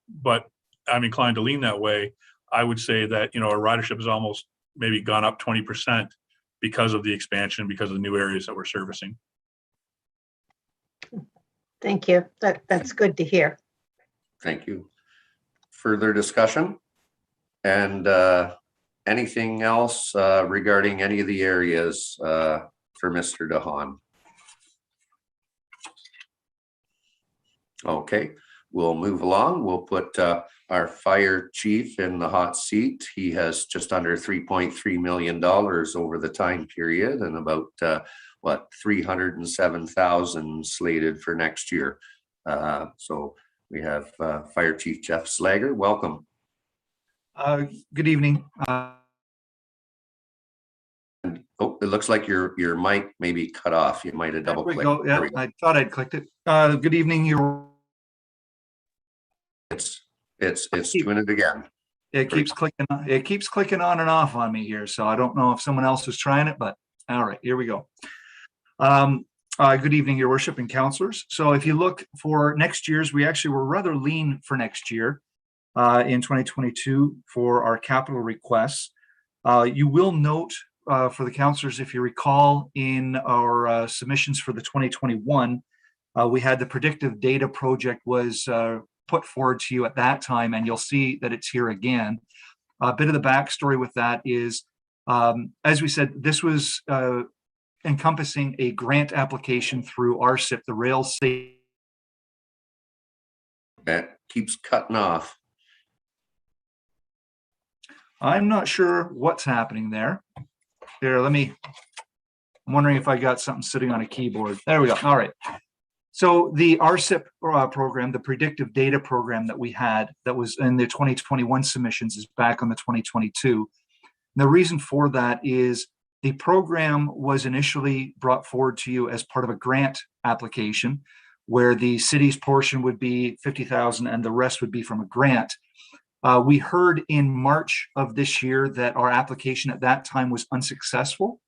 but I'm inclined to lean that way. I would say that, you know, our ridership has almost maybe gone up 20% because of the expansion, because of the new areas that we're servicing. Thank you. That's good to hear. Thank you. Further discussion? And anything else regarding any of the areas for Mr. Dahan? Okay, we'll move along. We'll put our fire chief in the hot seat. He has just under $3.3 million over the time period and about 307,000 slated for next year. So we have Fire Chief Jeff Slager. Welcome. Good evening. Oh, it looks like your mic may be cut off. You might have double clicked. Go. Yeah, I thought I'd clicked it. Good evening. It's doing it again. It keeps clicking. It keeps clicking on and off on me here. So I don't know if someone else is trying it, but all right, here we go. Good evening, Your Worship and councillors. So if you look for next year's, we actually were rather lean for next year in 2022 for our capital requests. You will note for the councillors, if you recall, in our submissions for the 2021, we had the predictive data project was put forward to you at that time, and you'll see that it's here again. A bit of the backstory with that is, as we said, this was encompassing a grant application through RCIP, the Rail Safety. That keeps cutting off. I'm not sure what's happening there. Here, I'm wondering if I got something sitting on a keyboard. There we go. All right. So the RCIP program, the predictive data program that we had that was in the 2021 submissions is back on the 2022. The reason for that is the program was initially brought forward to you as part of a grant application where the city's portion would be 50,000 and the rest would be from a grant. We heard in March of this year that our application at that time was unsuccessful.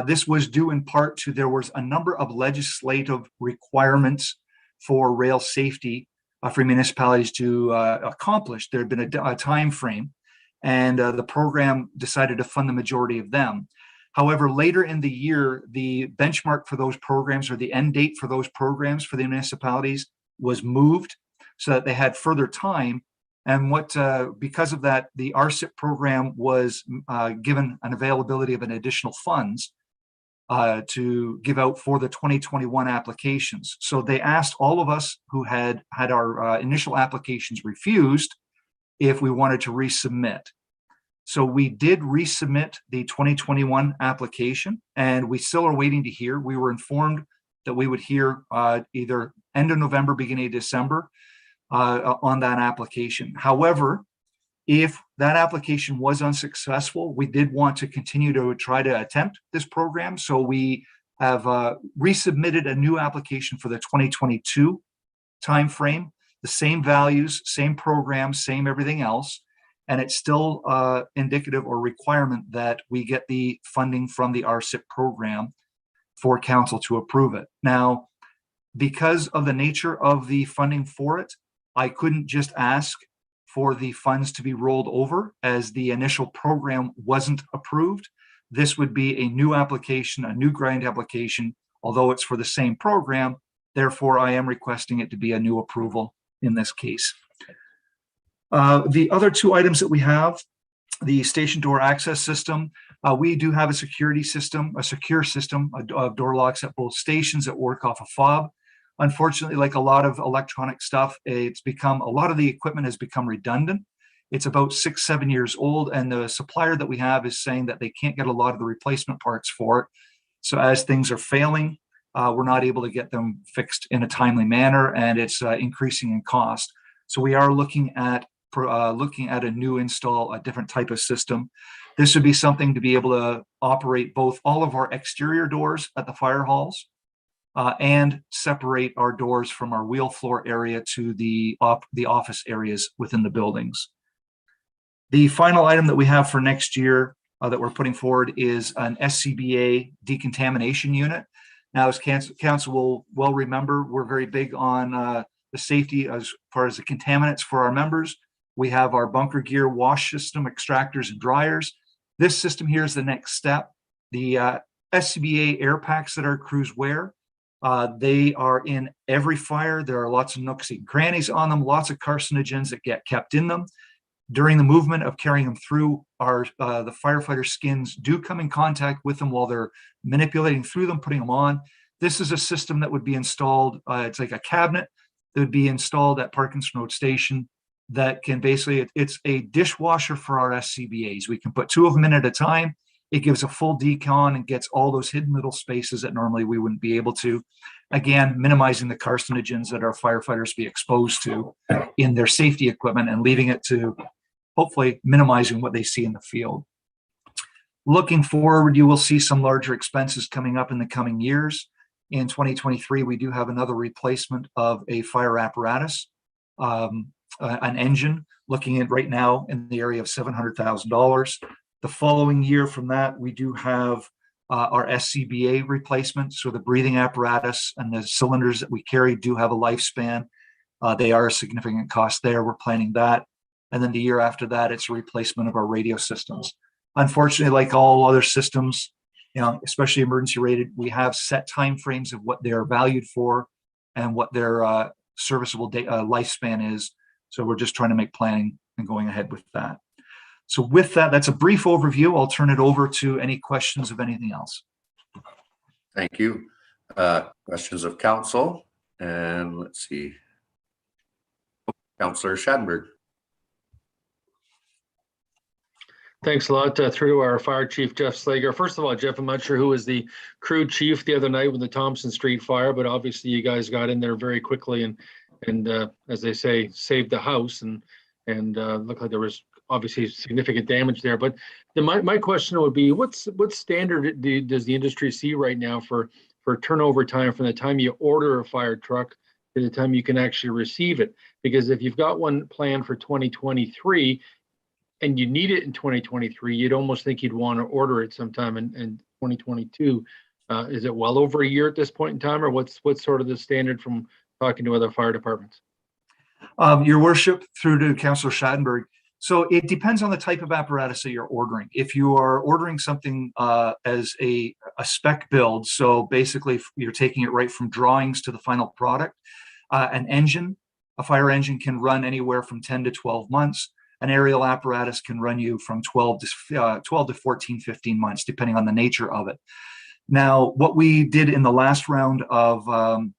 This was due in part to there was a number of legislative requirements for rail safety for municipalities to accomplish. There had been a time frame, and the program decided to fund the majority of them. However, later in the year, the benchmark for those programs or the end date for those programs for the municipalities was moved so that they had further time. And because of that, the RCIP program was given an availability of an additional funds to give out for the 2021 applications. So they asked all of us who had our initial applications refused if we wanted to resubmit. So we did resubmit the 2021 application, and we still are waiting to hear. We were informed that we would hear either end of November, beginning of December on that application. However, if that application was unsuccessful, we did want to continue to try to attempt this program. So we have resubmitted a new application for the 2022 timeframe, the same values, same program, same everything else. And it's still indicative or requirement that we get the funding from the RCIP program for council to approve it. Now, because of the nature of the funding for it, I couldn't just ask for the funds to be rolled over as the initial program wasn't approved. This would be a new application, a new grant application, although it's for the same program. Therefore, I am requesting it to be a new approval in this case. The other two items that we have, the station door access system, we do have a security system, a secure system of door locks at both stations that work off a fob. Unfortunately, like a lot of electronic stuff, a lot of the equipment has become redundant. It's about 6-7 years old, and the supplier that we have is saying that they can't get a lot of the replacement parts for it. So as things are failing, we're not able to get them fixed in a timely manner, and it's increasing in cost. So we are looking at a new install, a different type of system. This would be something to be able to operate both all of our exterior doors at the fire halls and separate our doors from our wheel floor area to the office areas within the buildings. The final item that we have for next year that we're putting forward is an Scba decontamination unit. Now, as council will well remember, we're very big on the safety as far as the contaminants for our members. We have our bunker gear wash system, extractors and dryers. This system here is the next step. The Scba air packs that our crews wear, they are in every fire. There are lots of nooks and crannies on them, lots of carcinogens that get kept in them. During the movement of carrying them through, the firefighter skins do come in contact with them while they're manipulating through them, putting them on. This is a system that would be installed. It's like a cabinet that would be installed at Parkinson Road Station that can basically, it's a dishwasher for our SCBAs. We can put 2 of them in at a time. It gives a full decon and gets all those hidden little spaces that normally we wouldn't be able to. Again, minimizing the carcinogens that our firefighters be exposed to in their safety equipment and leaving it to hopefully minimizing what they see in the field. Looking forward, you will see some larger expenses coming up in the coming years. In 2023, we do have another replacement of a fire apparatus, an engine, looking at right now in the area of $700,000. The following year from that, we do have our SCBA replacement. So the breathing apparatus and the cylinders that we carry do have a lifespan. They are a significant cost there. We're planning that. And then the year after that, it's a replacement of our radio systems. Unfortunately, like all other systems, especially emergency rated, we have set timeframes of what they are valued for and what their serviceable lifespan is. So we're just trying to make planning and going ahead with that. So with that, that's a brief overview. I'll turn it over to any questions of anything else. Thank you. Questions of council, and let's see. Councillor Schadenberg. Thanks a lot. Through to our fire chief, Jeff Slager. First of all, Jeff, I'm not sure who was the crew chief the other night with the Thompson Street fire, but obviously you guys got in there very quickly and as they say, saved the house and looked like there was obviously significant damage there. But my question would be, what standard does the industry see right now for turnover time from the time you order a fire truck to the time you can actually receive it? Because if you've got one planned for 2023 and you need it in 2023, you'd almost think you'd want to order it sometime in 2022. Is it well over a year at this point in time, or what's sort of the standard from talking to other fire departments? Your worship, through to Councillor Schadenberg. So it depends on the type of apparatus that you're ordering. If you are ordering something as a spec build, so basically you're taking it right from drawings to the final product, a fire engine can run anywhere from 10 to 12 months. An aerial apparatus can run you from 12 to 14, 15 months, depending on the nature of it. Now, what we did in the last round of the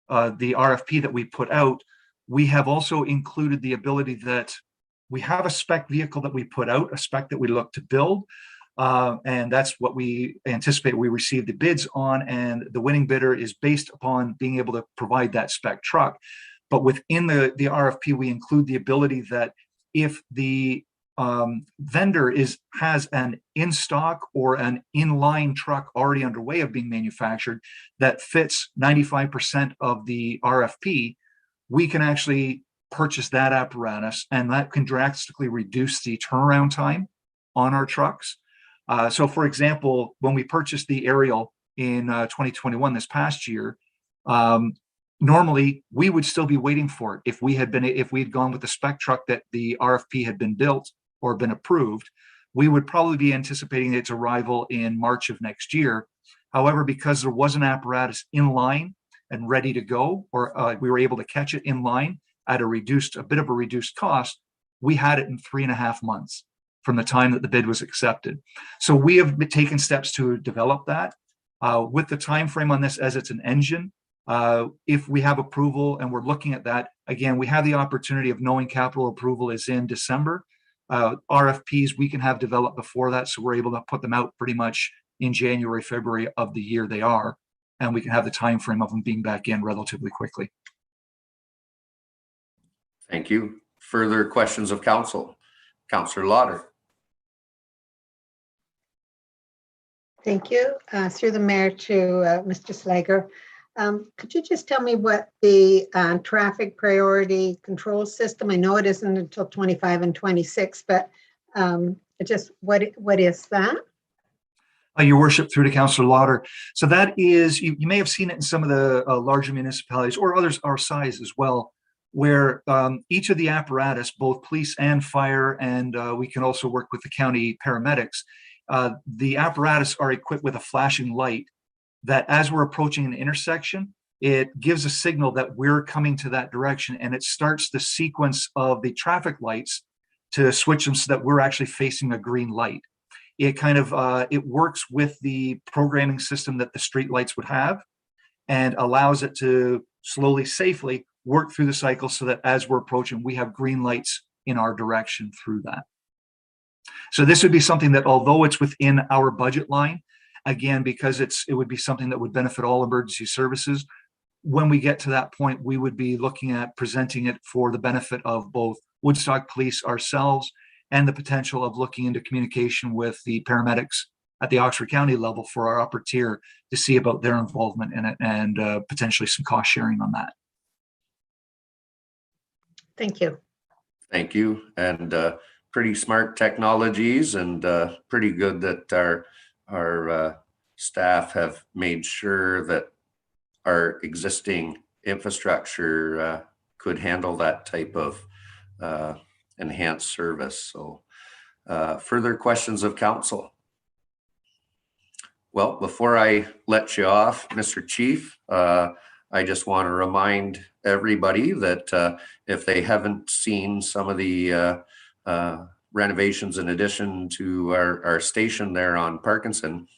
RFP that we put out, we have also included the ability that we have a spec vehicle that we put out, a spec that we look to build, and that's what we anticipate we receive the bids on, and the winning bidder is based upon being able to provide that spec truck. But within the RFP, we include the ability that if the vendor has an in-stock or an in-line truck already underway of being manufactured that fits 95% of the RFP, we can actually purchase that apparatus, and that can drastically reduce the turnaround time on our trucks. So for example, when we purchased the aerial in 2021, this past year, normally we would still be waiting for it. If we had gone with the spec truck that the RFP had been built or been approved, we would probably be anticipating its arrival in March of next year. However, because there was an apparatus in line and ready to go, or we were able to catch it in line at a bit of a reduced cost, we had it in 3.5 months from the time that the bid was accepted. So we have taken steps to develop that. With the time frame on this, as it's an engine, if we have approval and we're looking at that, again, we have the opportunity of knowing capital approval is in December. RFPs we can have developed before that, so we're able to put them out pretty much in January, February of the year they are, and we can have the time frame of them being back in relatively quickly. Thank you. Further questions of council? Councillor Lauder. Thank you. Through the mayor to Mr. Slager. Could you just tell me what the traffic priority control system, I know it isn't until 25 and 26, but just what is that? Your worship, through to Councillor Lauder. So that is, you may have seen it in some of the larger municipalities or others our size as well, where each of the apparatus, both police and fire, and we can also work with the county paramedics, the apparatus are equipped with a flashing light that as we're approaching an intersection, it gives a signal that we're coming to that direction, and it starts the sequence of the traffic lights to switch them so that we're actually facing a green light. It kind of, it works with the programming system that the street lights would have. and allows it to slowly, safely work through the cycle so that as we're approaching, we have green lights in our direction through that. So this would be something that, although it's within our budget line, again, because it would be something that would benefit all emergency services. When we get to that point, we would be looking at presenting it for the benefit of both Woodstock Police ourselves and the potential of looking into communication with the paramedics at the Oxford County level for our upper tier to see about their involvement in it and potentially some cost sharing on that. Thank you. Thank you. And pretty smart technologies, and pretty good that our staff have made sure that our existing infrastructure could handle that type of enhanced service. So further questions of council? Well, before I let you off, Mr. Chief, I just want to remind everybody that if they haven't seen some of the renovations in addition to our station there on Parkinson,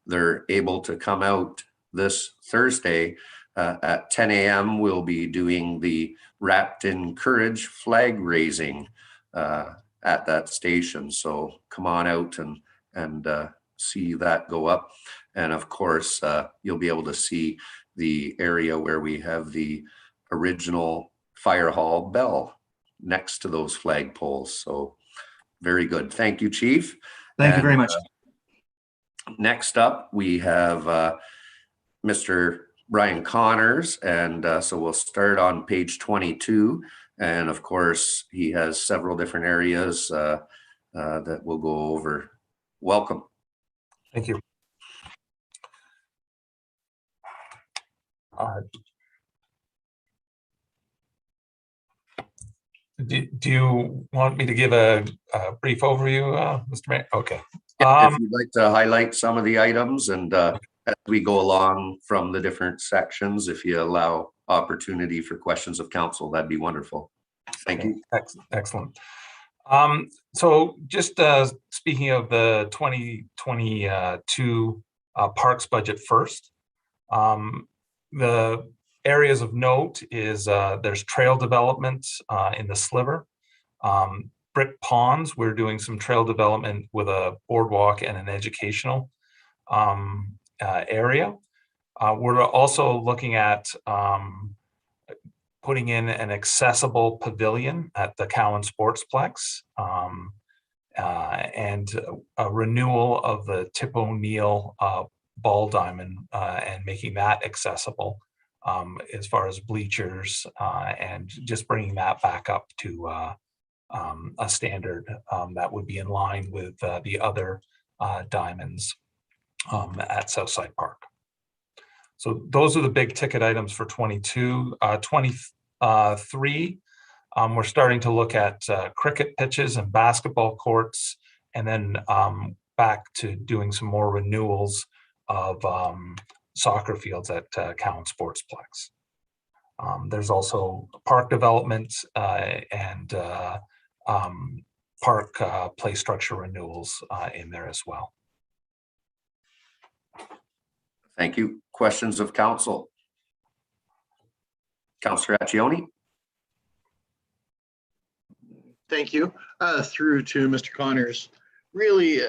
they're able to come out this Thursday at 10 a.m. We'll be doing the Wrapped in Courage flag raising at that station. So come on out and see that go up. And of course, you'll be able to see the area where we have the original fire hall bell next to those flag poles. So very good. Thank you, Chief. Thank you very much. Next up, we have Mr. Brian Connors, and so we'll start on page 22. And of course, he has several different areas that we'll go over. Welcome. Thank you. Do you want me to give a brief overview, Mr. Mayor? Okay. If you'd like to highlight some of the items, and as we go along from the different sections, if you allow opportunity for questions of council, that'd be wonderful. Thank you. Excellent. So just speaking of the 2022 parks budget first, the areas of note is there's trail development in the sliver. Brick ponds, we're doing some trail development with a boardwalk and an educational area. We're also looking at putting in an accessible pavilion at the Cowan Sportsplex and a renewal of the Tip O'Neill ball diamond and making that accessible as far as bleachers and just bringing that back up to a standard that would be in line with the other diamonds at Southside Park. So those are the big ticket items for 22. 23, we're starting to look at cricket pitches and basketball courts, and then back to doing some more renewals of soccer fields at Cowan Sportsplex. There's also park development and park play structure renewals in there as well. Thank you. Questions of council? Councillor Accioni. Thank you. Through to Mr. Connors. Really,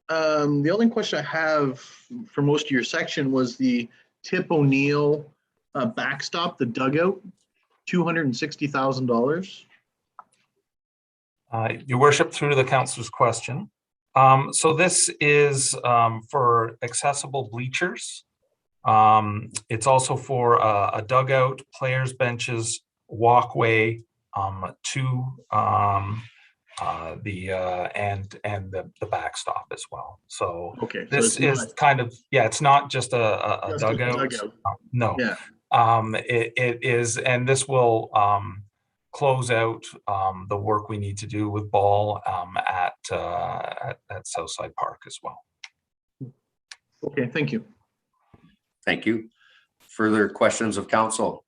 the only question I have for most of your section was the Tip O'Neill backstop, the dugout, $260,000. Your worship, through to the councilor's question. So this is for accessible bleachers. It's also for a dugout, players' benches, walkway to the backstop as well. So okay, this so is kind of, yeah, it's not just a dugout. No, yeah. It is, and this will close out the work we need to do with ball at Southside Park as well. Okay, thank you. Thank you. Further questions of council?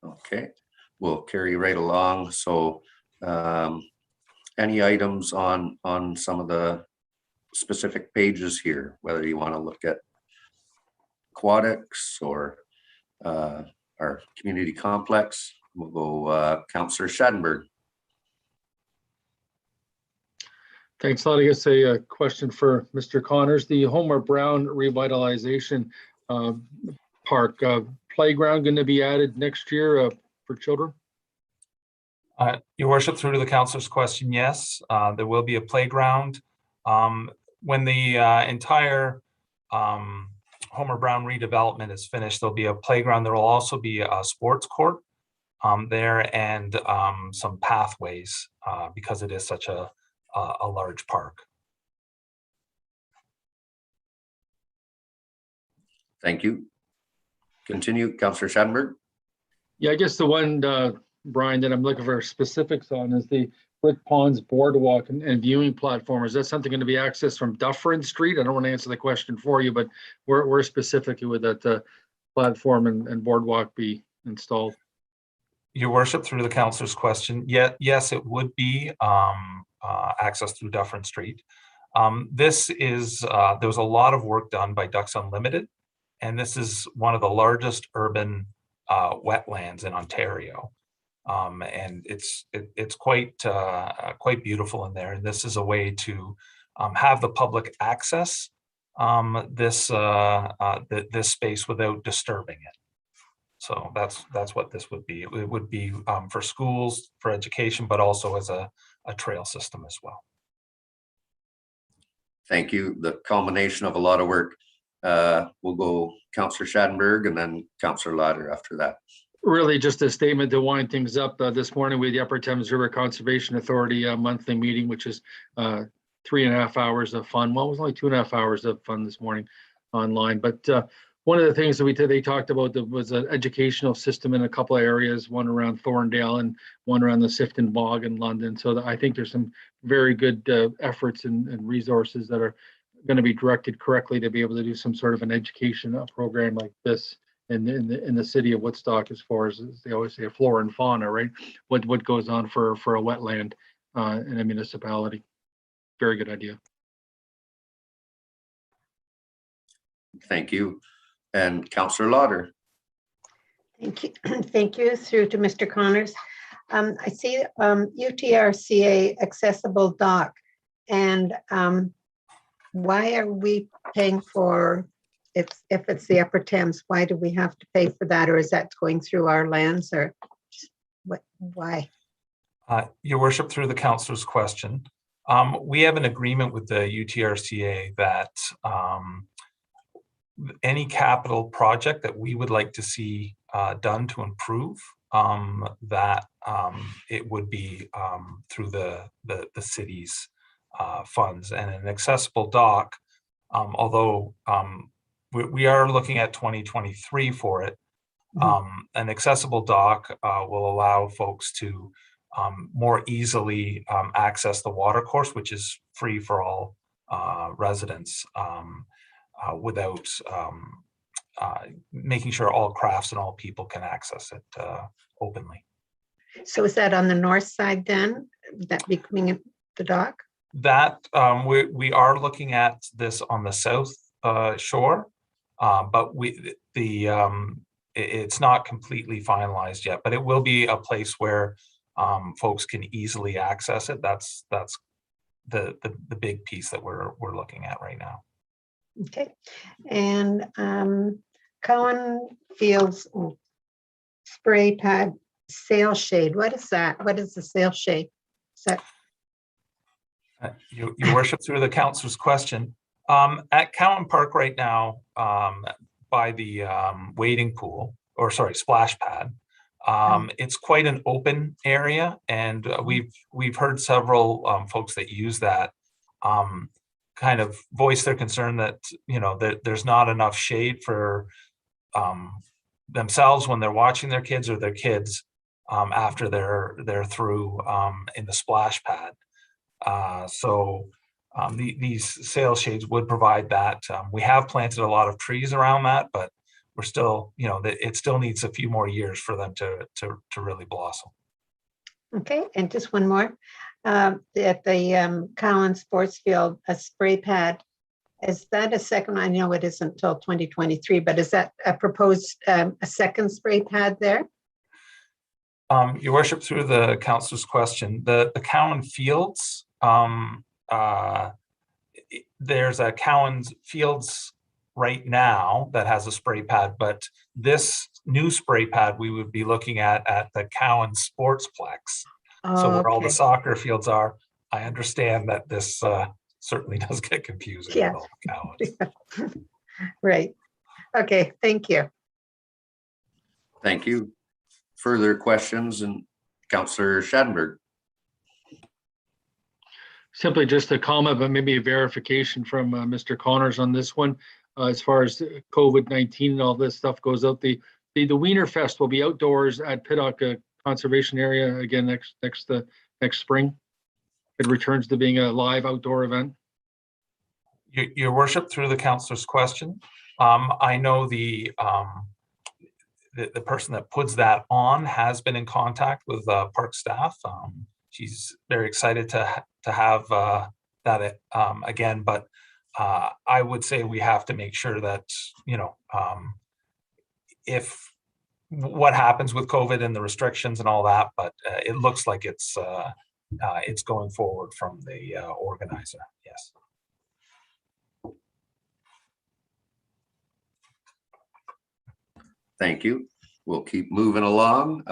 Okay, we'll carry right along. So any items on some of the specific pages here, whether you want to look at aquatics or our community complex. We'll go Councillor Schadenberg. Thanks a lot. I guess a question for Mr. Connors. The Homer Brown Revitalization Park playground going to be added next year for children? Your worship, through to the councillor's question, yes, there will be a playground. When the entire Homer Brown redevelopment is finished, there'll be a playground. There will also be a sports court there and some pathways because it is such a large park. Thank you. Continue, Councillor Schadenberg. Yeah, I guess the one, Brian, that I'm looking for specifics on is the Brick Ponds Boardwalk and viewing platform. Is that something going to be accessed from Dufferin Street? I don't want to answer the question for you, but where specifically would that platform and boardwalk be installed? Your worship, through the councillor's question, yes, it would be accessed through Dufferin Street. This is, there was a lot of work done by Ducks Unlimited, and this is one of the largest urban wetlands in Ontario. And it's quite beautiful in there. And this is a way to have the public access this space without disturbing it. So that's what this would be. It would be for schools, for education, but also as a trail system as well. Thank you. The culmination of a lot of work. We'll go Councillor Schadenberg and then Councillor Lauder after that. Really just a statement to wind things up. This morning we had the Upper Thames River Conservation Authority monthly meeting, which is 3.5 hours of fun. Well, it was only 2.5 hours of fun this morning online. But one of the things that they talked about was an educational system in a couple of areas, one around Thorndale and one around the Sifton Bog in London. So I think there's some very good efforts and resources that are going to be directed correctly to be able to do some sort of an education program like this in the city of Woodstock, as far as they always say, flora and fauna, right? What goes on for a wetland in a municipality. Very good idea. Thank you. And Councillor Lauder. Thank you. Thank you. Through to Mr. Connors. I see UTRCA accessible dock, and why are we paying for if it's the Upper Thames? Why do we have to pay for that, or is that going through our lands, or what? Why? Your worship, through the councillor's question, we have an agreement with the UTRCA that any capital project that we would like to see done to improve that it would be through the city's funds. And an accessible dock, although we are looking at 2023 for it, an accessible dock will allow folks to more easily access the water course, which is free for all residents, without making sure all crafts and all people can access it openly. So is that on the north side then, that becoming the dock? That we are looking at this on the south shore, but it's not completely finalized yet, but it will be a place where folks can easily access it. That's the big piece that we're looking at right now. Okay. And Cohen Fields spray pad sail shade. What is that? What is the sail shade? Is that Your worship, through the councillor's question, at Cowan Park right now, by the wading pool, or sorry, splash pad, it's quite an open area, and we've heard several folks that use that kind of voice their concern that that there's not enough shade for themselves when they're watching their kids, or their kids after they're through in the splash pad. So these sail shades would provide that. We have planted a lot of trees around that, but we're still, it still needs a few more years for them to really blossom. okay? And just one more. at the Cowan Sports Field, a spray pad. Is that a second? I know it isn't until 2023, but is that a proposed a second spray pad there? Your worship, through the councilor's question, the Cowan Fields, there's a Cowan's Fields right now that has a spray pad, but this new spray pad we would be looking at the Cowan Sportsplex. So where all the soccer fields are. I understand that this certainly does get confusing. Yeah. With all the Cowans. Right. Okay, thank you. Thank you. Further questions, and Councillor Schattenberg. Simply just a comment, but maybe a verification from Mr. Connors on this one. As far as COVID-19 and all this stuff goes out, the Wiener Fest will be outdoors at Piddock Conservation Area again next spring. It returns to being a live outdoor event. Your worship, through the councilor's question, I know the person that puts that on has been in contact with park staff. She's very excited to have that again, but I would say we have to make sure that, you know, if what happens with COVID and the restrictions and all that, but it looks like it's going forward from the organizer. Yes. Thank you. We'll keep moving along.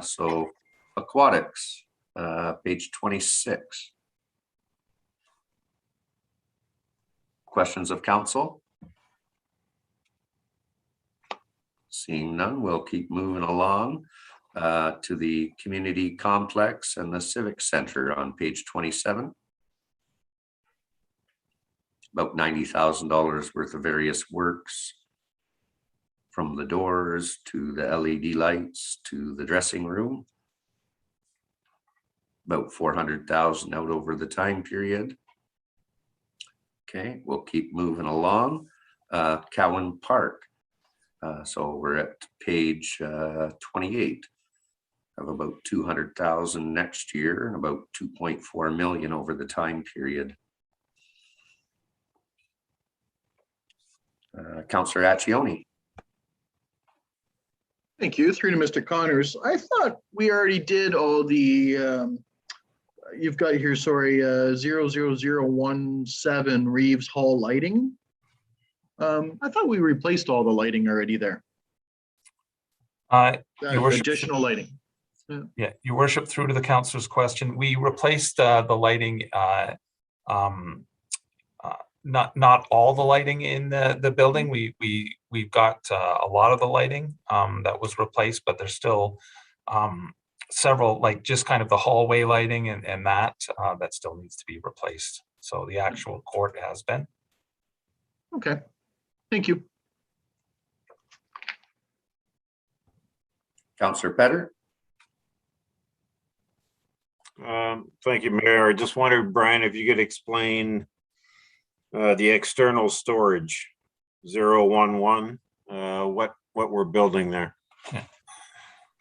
So aquatics, page 26. Questions of council? Seeing none, we'll keep moving along to the community complex and the Civic Center on page 27. About $90,000 worth of various works, from the doors to the LED lights to the dressing room. About 400,000 out over the time period. Okay, we'll keep moving along. Cowan Park. So we're at page 28. Of about 200,000 next year and about 2.4 million over the time period. Councillor Accioni. Thank you. Through to Mr. Connors. I thought we already did all the, you've got here, sorry, 00017 Reeves Hall lighting. I thought we replaced all the lighting already there. Your worship, additional lighting. Yeah, your worship, through to the councilor's question, we replaced the lighting, not all the lighting in the building. We've got a lot of the lighting that was replaced, but there's still several, like just kind of the hallway lighting and that still needs to be replaced. So the actual court has been. Okay, thank you. Councillor Petter. Thank you, Mayor. I just wondered, Brian, if you could explain the external storage 011, what we're building there. Yeah.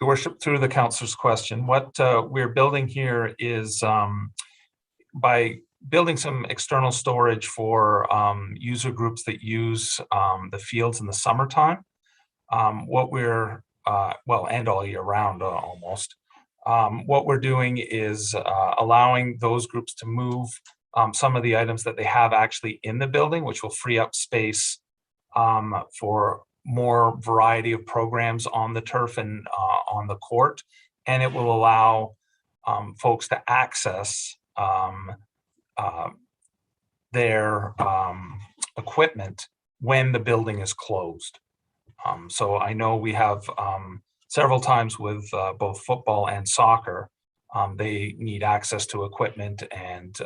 Your worship, through the councilor's question, what we're building here is by building some external storage for user groups that use the fields in the summertime. What we're well, and all year round almost. What we're doing is allowing those groups to move some of the items that they have actually in the building, which will free up space for more variety of programs on the turf and on the court. And it will allow folks to access their equipment when the building is closed. So I know we have several times with both football and soccer, they need access to equipment and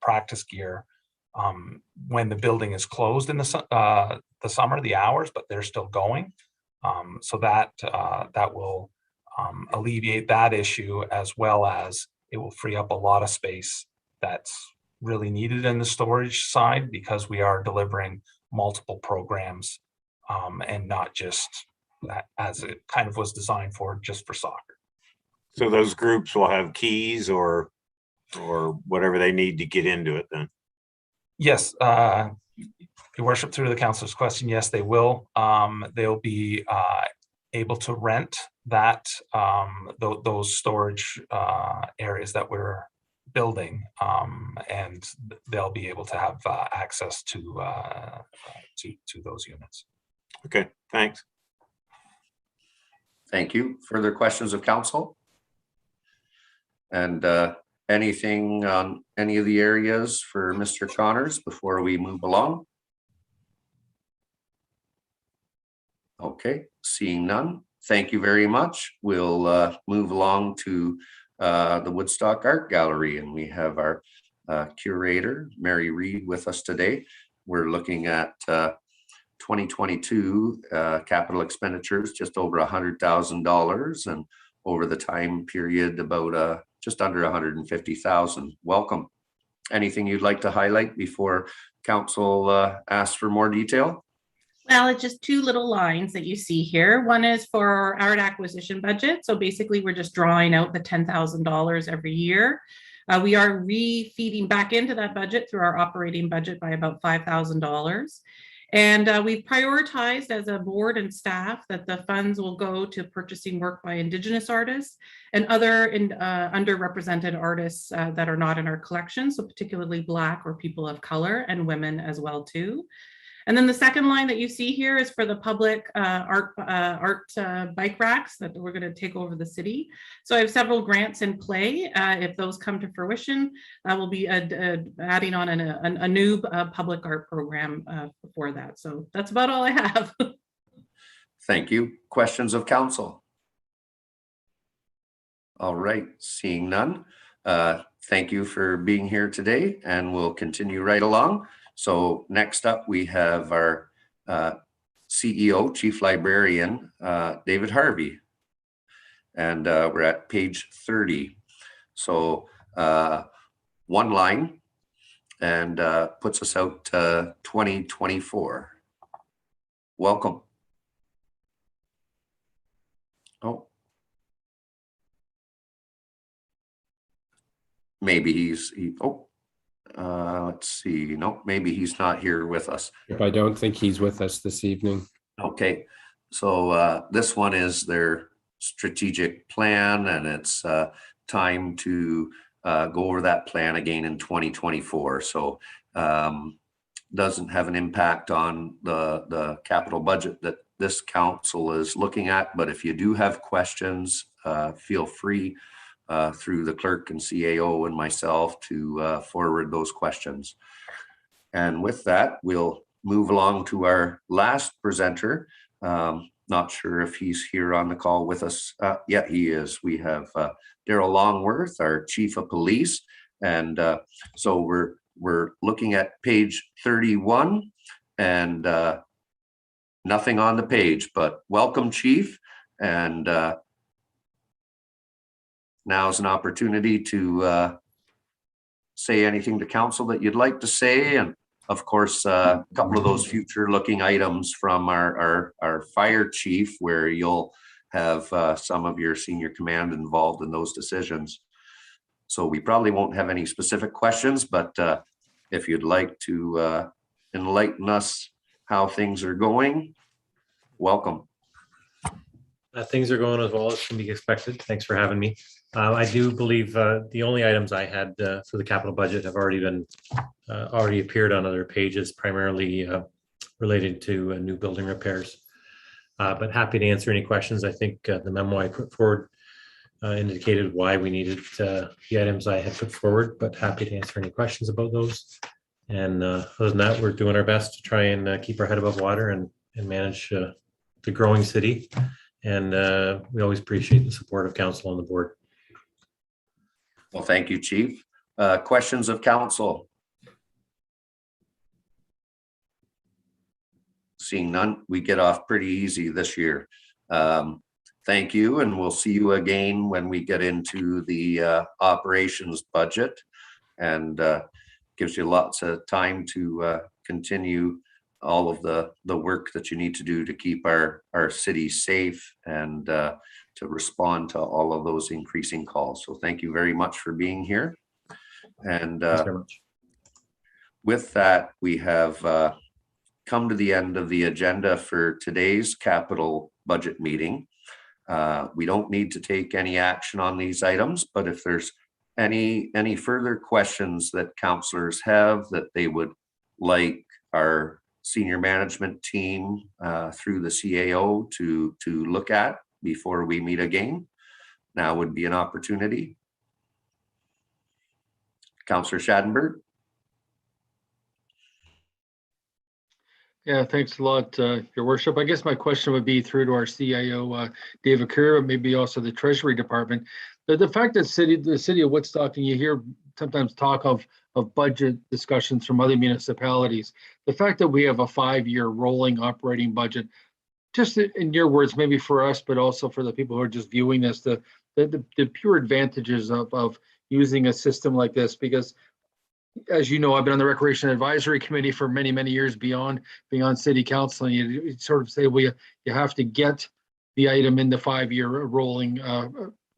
practice gear when the building is closed in the summer, the hours, but they're still going. So that will alleviate that issue, as well as it will free up a lot of space that's really needed in the storage side, because we are delivering multiple programs and not just as it kind of was designed for, just for soccer. So those groups will have keys or or whatever they need to get into it then? Yes, Your Worship, through the councilor's question, yes, they will. They'll be able to rent that those storage areas that we're building, and they'll be able to have access to those units. Okay, thanks. Thank you. Further questions of council? And anything on any of the areas for Mr. Connors before we move along? Okay, seeing none. Thank you very much. We'll move along to the Woodstock Art Gallery, and we have our curator, Mary Reed, with us today. We're looking at 2022 capital expenditures, just over $100,000, and over the time period, about just under 150,000. Welcome. Anything you'd like to highlight before council asks for more detail? Well, it's just two little lines that you see here. One is for our art acquisition budget. So basically, we're just drawing out the $10,000 every year. We are re-feeding back into that budget through our operating budget by about $5,000. And we've prioritized as a board and staff that the funds will go to purchasing work by Indigenous artists and other underrepresented artists that are not in our collection, so particularly Black or people of color, and women as well too. And then the second line that you see here is for the public art bike racks that we're going to take over the city. So I have several grants in play. If those come to fruition, we'll be adding on a new public art program for that. So that's about all I have. Thank you. Questions of council? All right, seeing none. Thank you for being here today, and we'll continue right along. So next up, we have our CEO, Chief Librarian, David Harvey. And we're at page 30. So one line, and puts us out to 2024. Welcome. Oh. Maybe let's see. No, maybe he's not here with us. I don't think he's with us this evening. Okay, so this one is their strategic plan, and it's time to go over that plan again in 2024. So doesn't have an impact on the capital budget that this council is looking at. But if you do have questions, feel free through the clerk and CAO and myself to forward those questions. And with that, we'll move along to our last presenter. Not sure if he's here on the call with us. Yeah, he is. We have Daryl Longworth, our Chief of Police. And so we're looking at page 31, and nothing on the page, but welcome, Chief. And now's an opportunity to say anything to council that you'd like to say. And of course, a couple of those future looking items from our fire chief, where you'll have some of your senior command involved in those decisions. So we probably won't have any specific questions, but if you'd like to enlighten us how things are going, welcome. Things are going as well as can be expected. Thanks for having me. I do believe the only items I had for the capital budget have already appeared on other pages, primarily related to new building repairs. But happy to answer any questions. I think the memo I put forward indicated why we needed the items I had put forward, but happy to answer any questions about those. And other than that, we're doing our best to try and keep our head above water and manage the growing city. And we always appreciate the support of council on the board. Well, thank you, Chief. Questions of council? Seeing none, we get off pretty easy this year. Thank you, and we'll see you again when we get into the operations budget, and gives you lots of time to continue all of the work that you need to do to keep our city safe and to respond to all of those increasing calls. So thank you very much for being here. And Thanks very much. with that, we have come to the end of the agenda for today's capital budget meeting. We don't need to take any action on these items, but if there's any further questions that councillors have that they would like our senior management team through the CAO to look at before we meet again, now would be an opportunity. Councillor Schadenberg. Yeah, thanks a lot, Your Worship. I guess my question would be through to our CIO, David Kerr, but maybe also the Treasury Department. The fact that the city of Woodstock, and you hear sometimes talk of budget discussions from other municipalities, the fact that we have a 5-year rolling operating budget, just in your words, maybe for us, but also for the people who are just viewing this, the pure advantages of using a system like this, because as you know, I've been on the Recreation Advisory Committee for many, many years beyond city council. And you sort of say, well, you have to get the item in the 5-year rolling,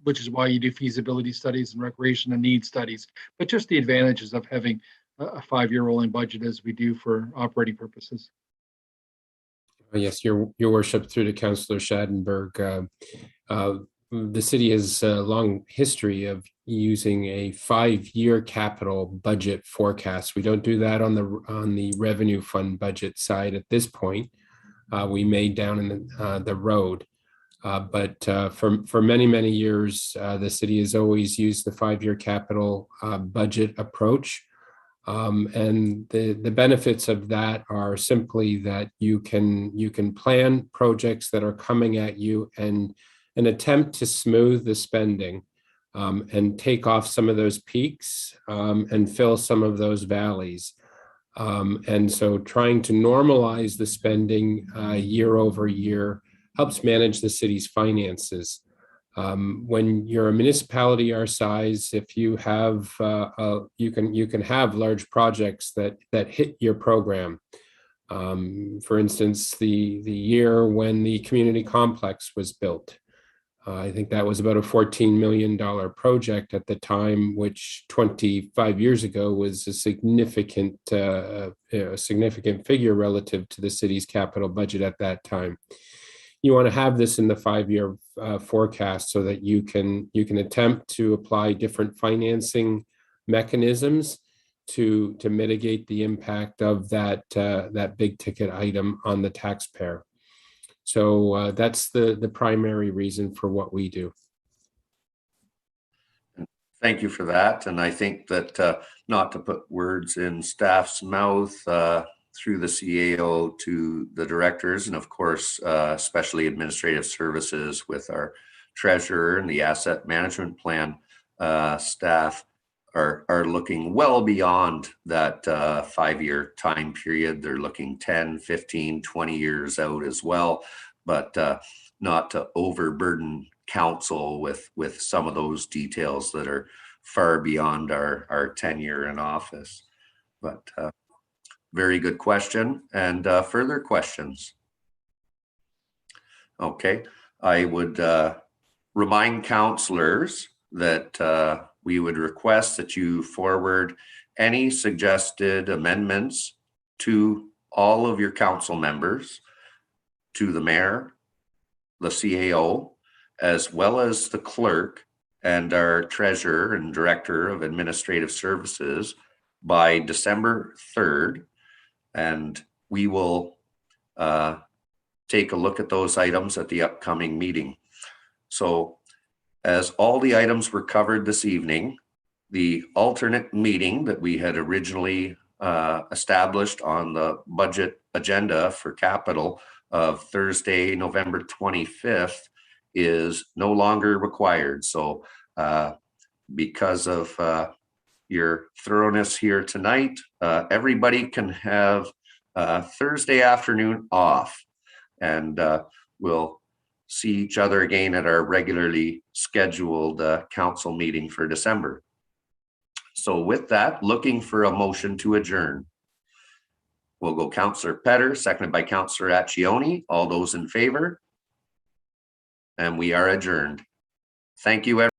which is why you do feasibility studies and recreation and need studies. But just the advantages of having a 5-year rolling budget as we do for operating purposes. Yes, Your Worship, through to Councillor Schadenberg. The city has a long history of using a 5-year capital budget forecast. We don't do that on the revenue fund budget side at this point. We may down in the road, but for many years, the city has always used the 5-year capital budget approach. And the benefits of that are simply that you can plan projects that are coming at you and an attempt to smooth the spending and take off some of those peaks and fill some of those valleys. And so trying to normalize the spending year over year helps manage the city's finances. When you're a municipality our size, if you have, you can have large projects that hit your program. For instance, the year when the community complex was built, I think that was about a $14 million project at the time, which 25 years ago was a significant figure relative to the city's capital budget at that time. You want to have this in the 5-year forecast so that you can attempt to apply different financing mechanisms to mitigate the impact of that big ticket item on the taxpayer. So that's the primary reason for what we do. Thank you for that. And I think that not to put words in staff's mouth, through the CAO to the directors, and of course, especially administrative services with our treasurer and the asset management plan staff are looking well beyond that 5-year time period. They're looking 10, 15, 20 years out as well, but not to overburden council with some of those details that are far beyond our tenure in office. But very good question. And further questions? Okay, I would remind councillors that we would request that you forward any suggested amendments to all of your council members, to the mayor, the CAO, as well as the clerk and our treasurer and director of administrative services by December 3rd. And we will take a look at those items at the upcoming meeting. So as all the items were covered this evening, the alternate meeting that we had originally established on the budget agenda for capital of Thursday, November 25th is no longer required. So because of your thoroughness here tonight, everybody can have Thursday afternoon off, and we'll see each other again at our regularly scheduled council meeting for December. So with that, looking for a motion to adjourn. We'll go Councillor Petter, seconded by Councillor Accioni. All those in favor? And we are adjourned. Thank you, everyone.